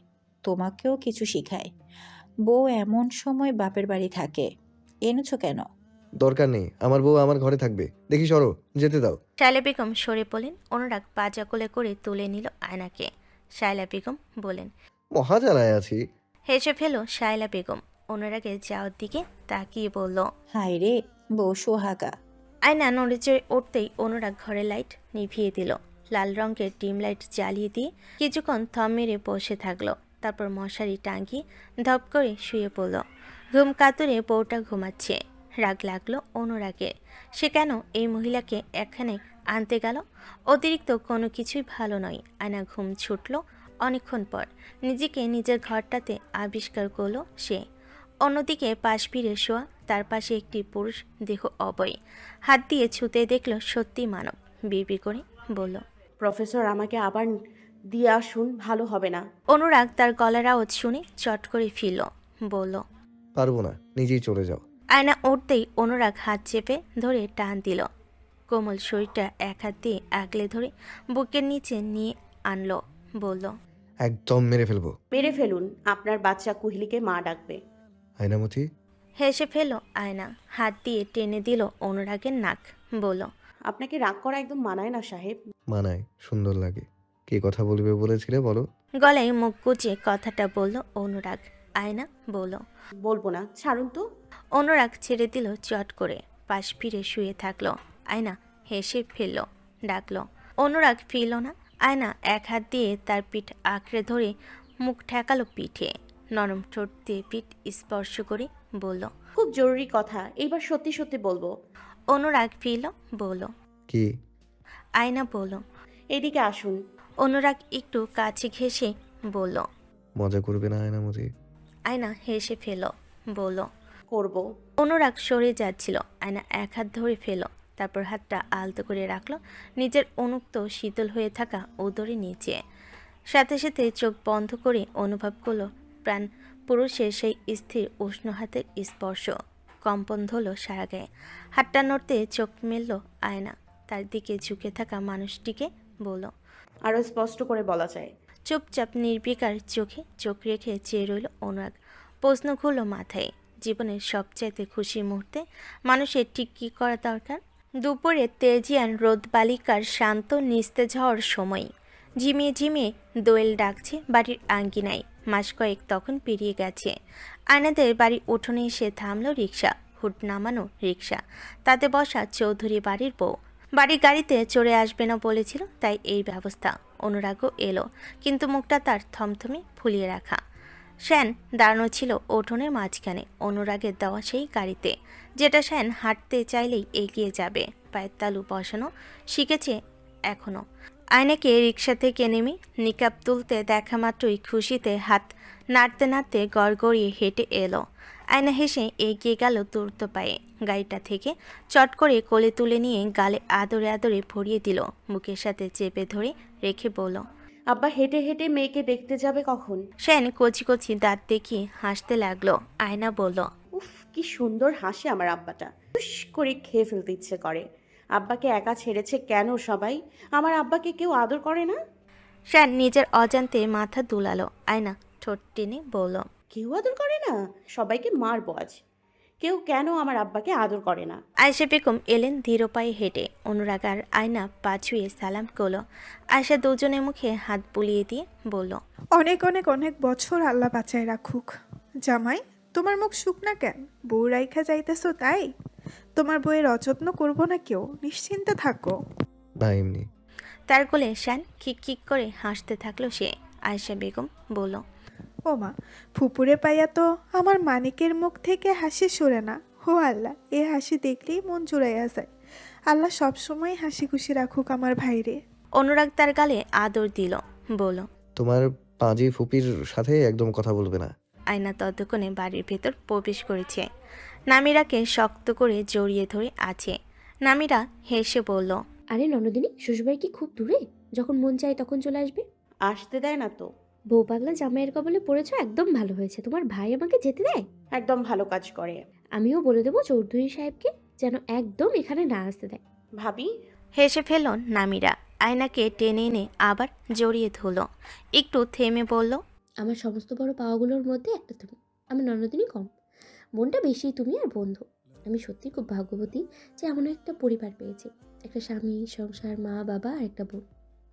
তোমাকেও কিছু শিখায়। বউ এমন সময় বাপের বাড়ি থাকে, এনেছো কেন? দরকার নেই, আমার বউ আমার ঘরে থাকবে। দেখি সরো, যেতে দাও। শায়লা বেগম সরে পড়লেন। অনুরাগ পাজা কোলে করে তুলে নিল আয়নাকে। শায়লা বেগম বলেন, মহা জ্বালায় আছি। হেসে ফেল শায়লা বেগম। অনুরাগের যাওয়ার দিকে তাকিয়ে বলল, হায় রে, বউ সোহাগা। আয়না নড়ে চড়ে উঠতেই অনুরাগ ঘরের লাইট নিভিয়ে দিল। লাল রঙের ডিম লাইট জ্বালিয়ে দিয়ে কিছুক্ষণ থম মেরে বসে থাকলো। তারপর মশারি টাঙিয়ে ধপ করে শুয়ে পড়ল। ঘুম কাতুরে বউটা ঘুমাচ্ছে। রাগ লাগলো অনুরাগের। সে কেন এই মহিলাকে এখানে আনতে গেল? অতিরিক্ত কোনো কিছুই ভালো নয়। আয়না ঘুম ছুটল অনেকক্ষণ পর। নিজেকে নিজের ঘরটাতে আবিষ্কার করলো সে। অন্যদিকে পাশ ফিরে শোয়া, তার পাশে একটি পুরুষ দেহ অবয়ী। হাত দিয়ে ছুতে দেখল সত্যি মানব। বিড়বিড় করে বলল, প্রফেসর, আমাকে আবার দিয়ে আসুন, ভালো হবে না। অনুরাগ তার গলার আওয়াজ শুনে চট করে ফিরল। বলল, পারবো না, নিজেই চলে যাও। আয়না উঠতেই অনুরাগ হাত চেপে ধরে টান দিল। কোমল শরীরটা এক হাত দিয়ে আগলে ধরে বুকের নিচে নিয়ে আনলো। বলল, একদম মেরে ফেলবো। মেরে ফেলুন, আপনার বাচ্চা কুহিলিকে মা ডাকবে। আয়নামতি, হেসে ফেল আয়না। হাত দিয়ে টেনে দিল অনুরাগের নাক। বলল, আপনাকে রাগ করা একদম মানায় না সাহেব। মানায়, সুন্দর লাগে। কে কথা বলবে বলেছিলে বলো? গলায় মুখ গুজে কথাটা বলল অনুরাগ। আয়না বলল, বলবো না, ছাড়ুন তো। অনুরাগ ছেড়ে দিল চট করে। পাশ ফিরে শুয়ে থাকলো। আয়না হেসে ফেলল, ডাকলো। অনুরাগ ফিরল না। আয়না এক হাত দিয়ে তার পিঠ আঁকড়ে ধরে মুখ ঠেকালো পিঠে। নরম ঠোঁট দিয়ে পিঠ স্পর্শ করে বলল। খুব জরুরি কথা, এইবার সত্যি সত্যি বলবো। অনুরাগ ফিরল, বলল। কি? আয়না বলল। এদিকে আসুন। অনুরাগ একটু কাছে ঘেঁষে বলল। মজা করবে না আয়নামতি? আয়না হেসে ফেল, বলল। করব। অনুরাগ সরে যাচ্ছিল, আয়না এক হাত ধরে ফেল, তারপর হাতটা আলতো করে রাখলো নিজের অনুক্ত শীতল হয়ে থাকা উদরের নিচে। সাথে সাথে চোখ বন্ধ করে অনুভব করলো প্রাণ পুরুষের সেই স্থির উষ্ণ হাতের স্পর্শ। কম্পন ধরল সারা গায়ে। হাতটা নড়তে চোখ মেলল আয়না, তার দিকে ঝুঁকে থাকা মানুষটিকে বলল। আরো স্পষ্ট করে বলা যায়। চুপচাপ নির্বিকার চোখে চোখ রেখে চেয়ে রইল অনুরাগ। প্রশ্ন ঘুরল মাথায়, জীবনের সবচাইতে খুশির মুহূর্তে মানুষের ঠিক কী করা দরকার? দুপুরে তেজিয়ান রোদ বালিকার শান্ত নিস্তেজ হওয়ার সময়। ঝিমিয়ে ঝিমিয়ে দোয়েল ডাকছে বাড়ির আঙ্গিনায়। মাস কয়েক তখন পেরিয়ে গেছে। আয়নাদের বাড়ির উঠোনে এসে থামলো রিক্সা, হুট নামানো রিক্সা, তাতে বসা চৌধুরী বাড়ির বউ। বাড়ির গাড়িতে চড়ে আসবে না বলেছিল, তাই এই ব্যবস্থা। অনুরাগও এলো, কিন্তু মুখটা তার থমথমে ফুলিয়ে রাখা। শ্যান দাঁড়ানো ছিল উঠোনের মাঝখানে, অনুরাগের দেওয়া সেই গাড়িতে, যেটা শ্যান হাঁটতে চাইলেই এগিয়ে যাবে। পায়ের তালু বসানো শিখেছে এখনও। আয়নাকে রিক্সা থেকে নেমে নিকাব তুলতে দেখা মাত্রই খুশিতে হাত নাড়তে নাড়তে গড়গড়িয়ে হেঁটে এলো। আয়না হেসে এগিয়ে গেল দ্রুত পায়ে। গাড়িটা থেকে চট করে কোলে তুলে নিয়ে গালে আদরে আদরে ভরিয়ে দিল, মুখের সাথে চেপে ধরে রেখে বলল। আব্বা হেঁটে হেঁটে মেয়েকে দেখতে যাবে কখন? শ্যান কচি কচি দাঁত দেখিয়ে হাসতে লাগলো। আয়না বলল। উফ, কি সুন্দর হাসে আমার আব্বাটা। হুস করে খেয়ে ফেলতে ইচ্ছে করে। আব্বাকে একা ছেড়েছে কেন সবাই? আমার আব্বাকে কেউ আদর করে না? শ্যান নিজের অজান্তে মাথা দুলালো। আয়না ঠোঁট টেনে বলল। কেউ আদর করে না? সবাইকে মারবো আজ। কেউ কেন আমার আব্বাকে আদর করে না? আয়েশা বেগম এলেন ধীর পায়ে হেঁটে। অনুরাগ আর আয়না পা ছুঁয়ে সালাম করলো। আয়েশা দুজনের মুখে হাত বুলিয়ে দিয়ে বলল। অনেক অনেক অনেক বছর আল্লাহ বাঁচায় রাখুক। জামাই, তোমার মুখ শুকনা কেন? বউ রাইখা যাইতেছো তাই? তোমার বউয়ের অযত্ন করবো না কেউ, নিশ্চিন্তে থাকো। না এমনি। তার কোলে শ্যান খিক খিক করে হাসতে থাকলো সে। আয়েশা বেগম বলল। ও মা, ফুপুরে পাইয়া তো আমার মানিকের মুখ থেকে হাসি সরে না। হো আল্লাহ, এ হাসি দেখলেই মন জুড়াইয়া যায়। আল্লাহ সবসময় হাসি খুশি রাখুক আমার ভাইরে। অনুরাগ তার গালে আদর দিল, বলল। তোমার পাঁজি ফুপির সাথে একদম কথা বলবে না। আয়না ততক্ষণে বাড়ির ভেতর প্রবেশ করেছে। নামিরাকে শক্ত করে জড়িয়ে ধরে আছে। নামিরা হেসে বলল। আরে ননদিনী, শ্বশুরবাড়ি কি খুব দূরে? যখন মন চায় তখন চলে আসবে। আসতে দেয় না তো। বউ পাগলা জামাইয়ের কবলে পড়েছ, একদম ভালো হয়েছে। তোমার ভাই আমাকে যেতে দেয়? একদম ভালো কাজ করে। আমিও বলে দেবো চৌধুরী সাহেবকে যেন একদম এখানে না আসতে দেয়। ভাবি। হেসে ফেলল নামিরা। আয়নাকে টেনে এনে আবার জড়িয়ে ধরল। একটু থেমে বলল। আমার সমস্ত বড় পাওয়াগুলোর মধ্যে একটা তুমি। আমার ননদিনী কম, মনটা বেশি তুমি আর বন্ধু। আমি সত্যি খুব ভাগ্যবতী যে এমন একটা পরিবার পেয়েছি। একটা স্বামী, সংসার, মা বাবা আর একটা বোন।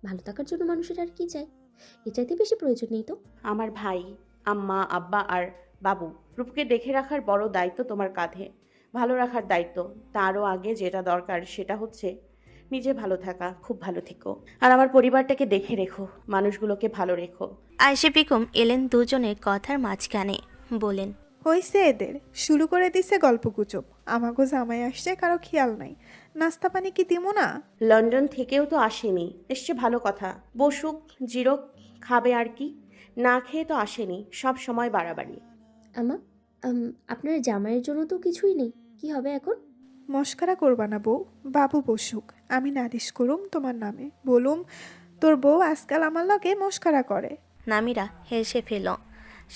ভালো থাকার জন্য মানুষের আর কি চাই? এ চাইতে বেশি প্রয়োজন নেই তো। আমার ভাই, আম্মা, আব্বা আর বাবু রূপকে দেখে রাখার বড় দায়িত্ব তোমার কাঁধে। ভালো রাখার দায়িত্ব। তারও আগে যেটা দরকার সেটা হচ্ছে নিজে ভালো থাকা। খুব ভালো থেকো, আর আমার পরিবারটাকে দেখে রেখো, মানুষগুলোকে ভালো রেখো। আয়েশা বেগম এলেন দুজনের কথার মাঝখানে, বলেন। হইছে এদের, শুরু করে দিছে গল্পগুজব। আমাগো জামাই আসছে, কারো খেয়াল নাই। নাস্তা পানি কি দিমো না? লন্ডন থেকেও তো আসেনি, এসছে ভালো কথা। বসুক, জিরোক, খাবে আর কি। না খেয়ে তো আসেনি, সব সময় বাড়াবাড়ি। আমা, আপনার জামাইয়ের জন্য তো কিছুই নেই, কি হবে এখন? মস্করা করবা না বউ, বাবু বসুক, আমি নালিশ করুম তোমার নামে। বলুম তোর বউ আজকাল আমার লগে মস্করা করে। নামিরা হেসে ফেল,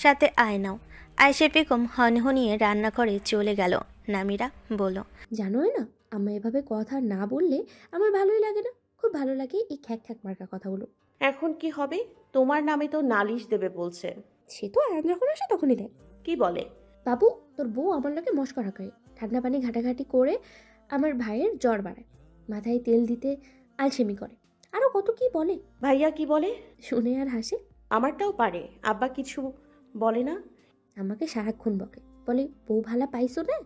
সাথে আয়নাও। আয়েশা বেগম হনহনিয়ে রান্নাঘরে চলে গেল। নামিরা বলল। জানোই না, আম্মা এভাবে কথা না বললে আমার ভালোই লাগে না। খুব ভালো লাগে এই খ্যাক খ্যাক মার্কা কথাগুলো। এখন কি হবে? তোমার নামে তো নালিশ দেবে বলছে। সে তো আয়ন যখন আসে তখনই দেয়। কি বলে? বাবু, তোর বউ আমার লাগে মস্করা করে, ঠান্ডা পানি ঘাটাঘাটি করে আমার ভাইয়ের জ্বর বাড়ায়, মাথায় তেল দিতে আলসেমি করে, আরও কত কি বলে। ভাইয়া কি বলে? শুনে আর হাসে। আমারটাও পারে। আব্বা কিছু বলে না? আমাকে সারাক্ষণ বকে, বলে বউ ভালা পাইছো না,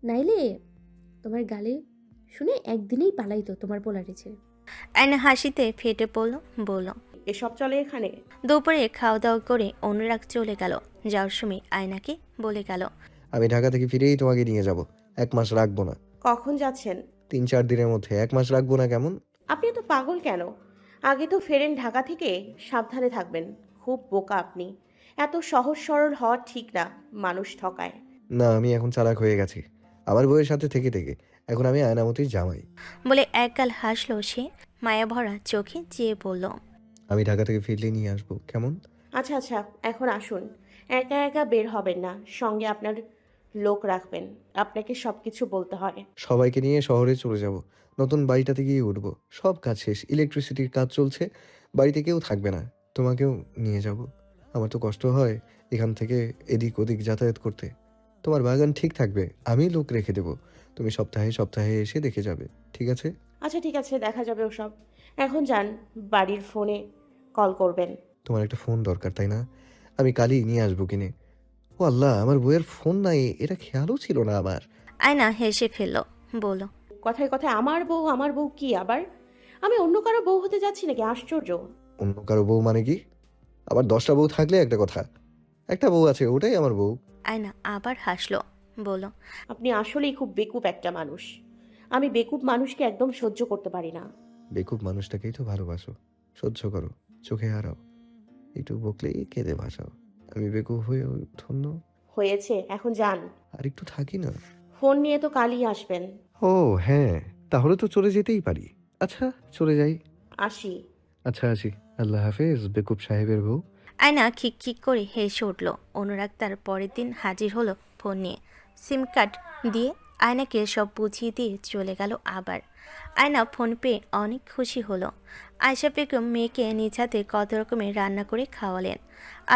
নাইলে তোমার গালে শুনে একদিনেই পালাইতো তোমার পোলারে ছেড়ে। আয়না হাসিতে ফেটে পড়ল, বলল। এসব চলে এখানে? দুপুরে খাওয়া দাওয়া করে অনুরাগ চলে গেল। যাওয়ার সময় আয়নাকে বলে গেল, আমি ঢাকা থেকে ফিরেই তোমাকে নিয়ে যাব। 1 মাস রাখবো না। কখন যাচ্ছেন? 3-4 দিনের মধ্যে। 1 মাস রাখবো না কেমন? আপনি তো পাগল কেন? আগে তো ফেরেন ঢাকা থেকে, সাবধানে থাকবেন। খুব বোকা আপনি। এত সহজ সরল হওয়া ঠিক না, মানুষ ঠকায়। না, আমি এখন চালাক হয়ে গেছি আমার বউয়ের সাথে থেকে থেকে। এখন আমি আয়নামতির জামাই। বলে একগাল হাসলো সে। মায়া ভরা চোখে চেয়ে বলল, আমি ঢাকা থেকে ফিরলে নিয়ে আসবো কেমন? আচ্ছা আচ্ছা, এখন আসুন। একা একা বের হবেন না, সঙ্গে আপনার লোক রাখবেন। আপনাকে সবকিছু বলতে হয়। সবাইকে নিয়ে শহরে চলে যাব। নতুন বাড়িটাতে গিয়ে উঠবো। সব কাজ শেষ, ইলেকট্রিসিটির কাজ চলছে। বাড়িতে কেউ থাকবে না, তোমাকেও নিয়ে যাব। আমার তো কষ্ট হয় এখান থেকে এদিক ওদিক যাতায়াত করতে। তোমার বাগান ঠিক থাকবে, আমি লোক রেখে দেবো। তুমি সপ্তাহে সপ্তাহে এসে দেখে যাবে, ঠিক আছে? আচ্ছা ঠিক আছে, দেখা যাবে ওসব। এখন যান, বাড়ির ফোনে কল করবেন। তোমার একটা ফোন দরকার তাই না? আমি কালই নিয়ে আসবো কিনে। ও আল্লাহ, আমার বইয়ের ফোন নাই, এটা খেয়ালও ছিল না আমার। আয়না হেসে ফেলল, বলল, কথায় কথায় আমার বউ কি আবার? আমি অন্য কারো বউ হতে যাচ্ছি নাকি? আশ্চর্য। অন্য কারো বউ মানে কি? আবার 10টা বউ থাকলে একটা কথা, একটা বউ আছে, ওটাই আমার বউ। আয়না আবার হাসলো, বলল, আপনি আসলেই খুব বেকুব একটা মানুষ। আমি বেকুব মানুষকে একদম সহ্য করতে পারি না। বেকুব মানুষটাকেই তো ভালোবাসো, সহ্য করো, চোখে হারাও, একটু বকলেই কেঁদে ভাসাও। আমি বেকুব হয়েও ধন্য। হয়েছে, এখন যান। আর একটু থাকি না। ফোন নিয়ে তো কালই আসবেন। ও হ্যাঁ, তাহলে তো চলে যেতেই পারি। আচ্ছা চলে যাই। আসি। আচ্ছা আসি। আল্লাহ হাফেজ বেকুব সাহেবের বউ। আয়না খিক খিক করে হেসে উঠল। অনুরাগ তার পরের দিন হাজির হলো ফোন নিয়ে। সিম কার্ড দিয়ে আয়নাকে সব বুঝিয়ে দিয়ে চলে গেল আবার। আয়না ফোন পেয়ে অনেক খুশি হলো। আয়শা বেগম মেয়েকে নিজ হাতে কত রকমের রান্না করে খাওয়ালেন।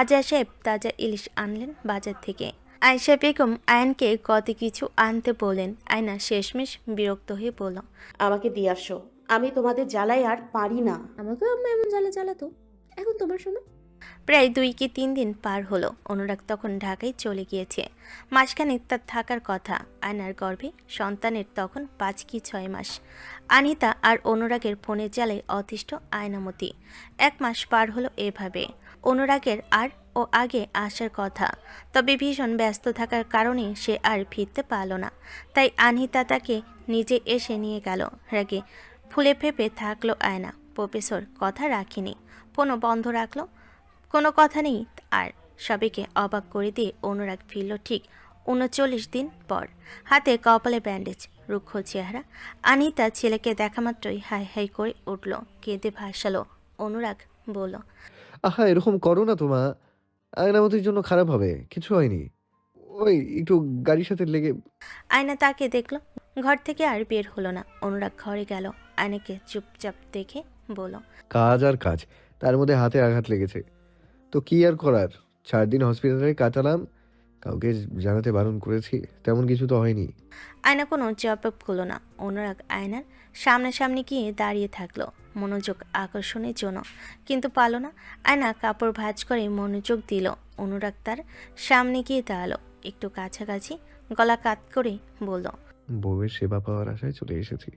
আজা সাহেব তাজা ইলিশ আনলেন বাজার থেকে। আয়শা বেগম আয়নকে কত কিছু আনতে বললেন। আয়না শেষমেশ বিরক্ত হয়ে বলল, আমাকে দিয়ে আসো, আমি তোমাদের জ্বালাই আর পারি না। আমাকেও আম্মা এমন জ্বালাতো, এখন তোমার সময়। প্রায় 2 কি 3 দিন পার হলো। অনুরাগ তখন ঢাকায় চলে গিয়েছে। মাসখানেক তার থাকার কথা। আয়নার গর্ভে সন্তানের তখন 5 কি 6 মাস। আনিতা আর অনুরাগের ফোনের জ্বালায় অতিষ্ঠ আয়নামতি। 1 মাস পার হলো এভাবে। অনুরাগের আর ও আগে আসার কথা, তবে ভীষণ ব্যস্ত থাকার কারণে সে আর ফিরতে পারল না। তাই আনিতা তাকে নিজে এসে নিয়ে গেল। রাগে ফুলে ফেপে থাকলো আয়না। প্রফেসর কথা রাখিনি, ফোনও বন্ধ রাখলো। কোনো কথা নেই আর। সবাইকে অবাক করে দিয়ে অনুরাগ ফিরল ঠিক 39 দিন পর। হাতে কপালে ব্যান্ডেজ, রুক্ষ চেহারা। আনিতা ছেলেকে দেখা মাত্রই হাই হাই করে উঠল, কেঁদে ভাসালো। অনুরাগ বলল, আহা এরকম করো না তোমা, আয়নামতির জন্য খারাপ হবে। কিছু হয়নি, ওই একটু গাড়ির সাথে লেগে। আয়না তাকে দেখল, ঘর থেকে আর বের হলো না। অনুরাগ ঘরে গেল, আয়নাকে চুপচাপ দেখে বলল, কাজ আর কাজ, তার মধ্যে হাতে আঘাত লেগেছে। তো কি আর করার, 4 দিন হসপিটালে কাটালাম। কাউকে জানাতে বারণ করেছি, তেমন কিছু তো হয়নি। আয়না কোনো জবাব করল না। অনুরাগ আয়নার সামনাসামনি গিয়ে দাঁড়িয়ে থাকলো মনোযোগ আকর্ষণের জন্য, কিন্তু পারল না। আয়না কাপড় ভাঁজ করে মনোযোগ দিল। অনুরাগ তার সামনে গিয়ে দাঁড়ালো, একটু কাছাকাছি, গলা কাত করে বলল, বউয়ের সেবা পাওয়ার আশায় চলে এসেছি,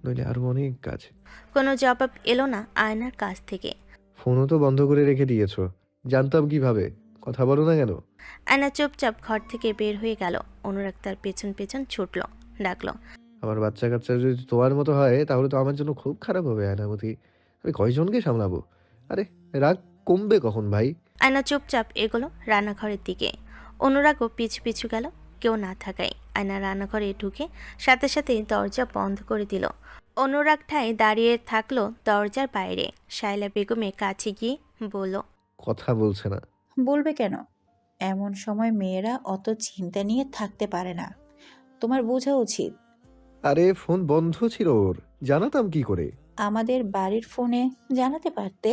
নইলে আরো অনেক কাজ। কোনো জবাব এলো না আয়নার কাছ থেকে। ফোনও তো বন্ধ করে রেখে দিয়েছো, জানতাম কিভাবে? কথা বলো না কেন? আয়না চুপচাপ ঘর থেকে বের হয়ে গেল। অনুরাগ তার পেছন পেছন ছুটল, ডাকলো, আমার বাচ্চা কাচ্চা যদি তোমার মতো হয় তাহলে তো আমার জন্য খুব খারাপ হবে আয়নামতি। আমি কয়জনকে সামলাবো? আরে রাগ কমবে কখন ভাই? আয়না চুপচাপ এগোলো রান্নাঘরের দিকে। অনুরাগও পিছু পিছু গেল, কেউ না থাকায়। আয়না রান্নাঘরে ঢুকে সাথে সাথে দরজা বন্ধ করে দিল। অনুরাগ ঠায় দাঁড়িয়ে থাকলো দরজার বাইরে। শায়লা বেগমের কাছে গিয়ে বলল, কথা বলছে না। বলবে কেন? এমন সময় মেয়েরা অত চিন্তা নিয়ে থাকতে পারে না, তোমার বোঝা উচিত। আরে ফোন বন্ধ ছিল ওর, জানাতাম কি করে? আমাদের বাড়ির ফোনে জানাতে পারতে।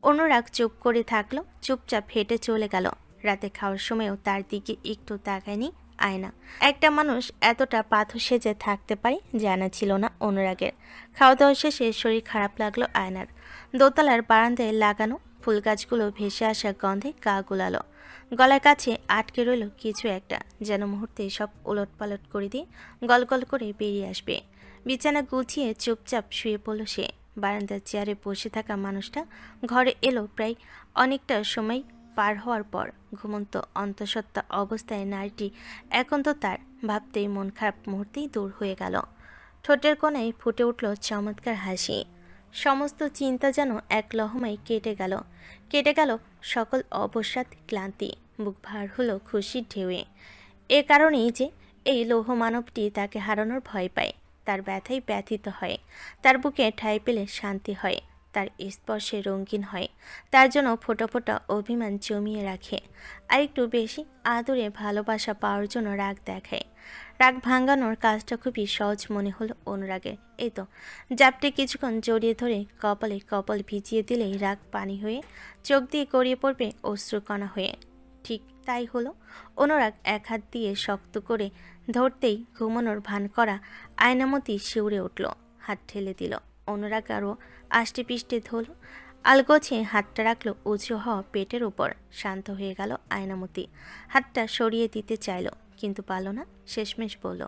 অনুরাগ চুপ করে থাকলো, চুপচাপ হেঁটে চলে গেল। রাতে খাওয়ার সময়ও তার দিকে একটু তাকায়নি আয়না। একটা মানুষ এতটা পাথর সেজে থাকতে পারে জানা ছিল না অনুরাগের। খাওয়া দাওয়া শেষে শরীর খারাপ লাগলো আয়নার। দোতলার বারান্দায় লাগানো ফুল গাছগুলো ভেসে আসা গন্ধে গা গুলালো। গলার কাছে আটকে রইল কিছু একটা, যেন মুহূর্তে সব উলটপালট করে দিয়ে গলগল করে বেরিয়ে আসবে। বিছানা গুছিয়ে চুপচাপ শুয়ে পড়ল সে। বারান্দার চেয়ারে বসে থাকা মানুষটা ঘরে এলো প্রায় অনেকটা সময় পার হওয়ার পর। ঘুমন্ত অন্তঃসত্ত্বা অবস্থায় নারীটি এখন তো তার ভাবতেই মন খারাপ মুহূর্তেই দূর হয়ে গেল। ঠোঁটের কোণায় ফুটে উঠল চমৎকার হাসি। সমস্ত চিন্তা যেন এক লহমায় কেটে গেল সকল অবসাদ ক্লান্তি। বুক ভার হলো খুশির ঢেউয়ে। এ কারণেই যে এই লৌহ মানবটি তাকে হারানোর ভয় পায়, তার ব্যথায় ব্যথিত হয়, তার বুকে ঠাঁই পেলে শান্তি হয়, তার স্পর্শে রঙিন হয়, তার জন্য ফোঁটা ফোঁটা অভিমান জমিয়ে রাখে, আর একটু বেশি আদরে ভালোবাসা পাওয়ার জন্য রাগ দেখায়। রাগ ভাঙানোর কাজটা খুবই সহজ মনে হলো অনুরাগের। এই তো জাপটে কিছুক্ষণ জড়িয়ে ধরে কপালে কপাল ভিজিয়ে দিলেই রাগ পানি হয়ে চোখ দিয়ে গড়িয়ে পড়বে অশ্রুকণা হয়ে। ঠিক তাই হলো। অনুরাগ এক হাত দিয়ে শক্ত করে ধরতেই ঘুমানোর ভান করা আয়নামতি শিউরে উঠল, হাত ঠেলে দিল। অনুরাগ আরও আষ্টে পিষ্টে ধরল, আলগোছে হাতটা রাখলো উঁচু হওয়া পেটের উপর। শান্ত হয়ে গেল আয়নামতি। হাতটা সরিয়ে দিতে চাইল কিন্তু পারল না। শেষমেশ বলল,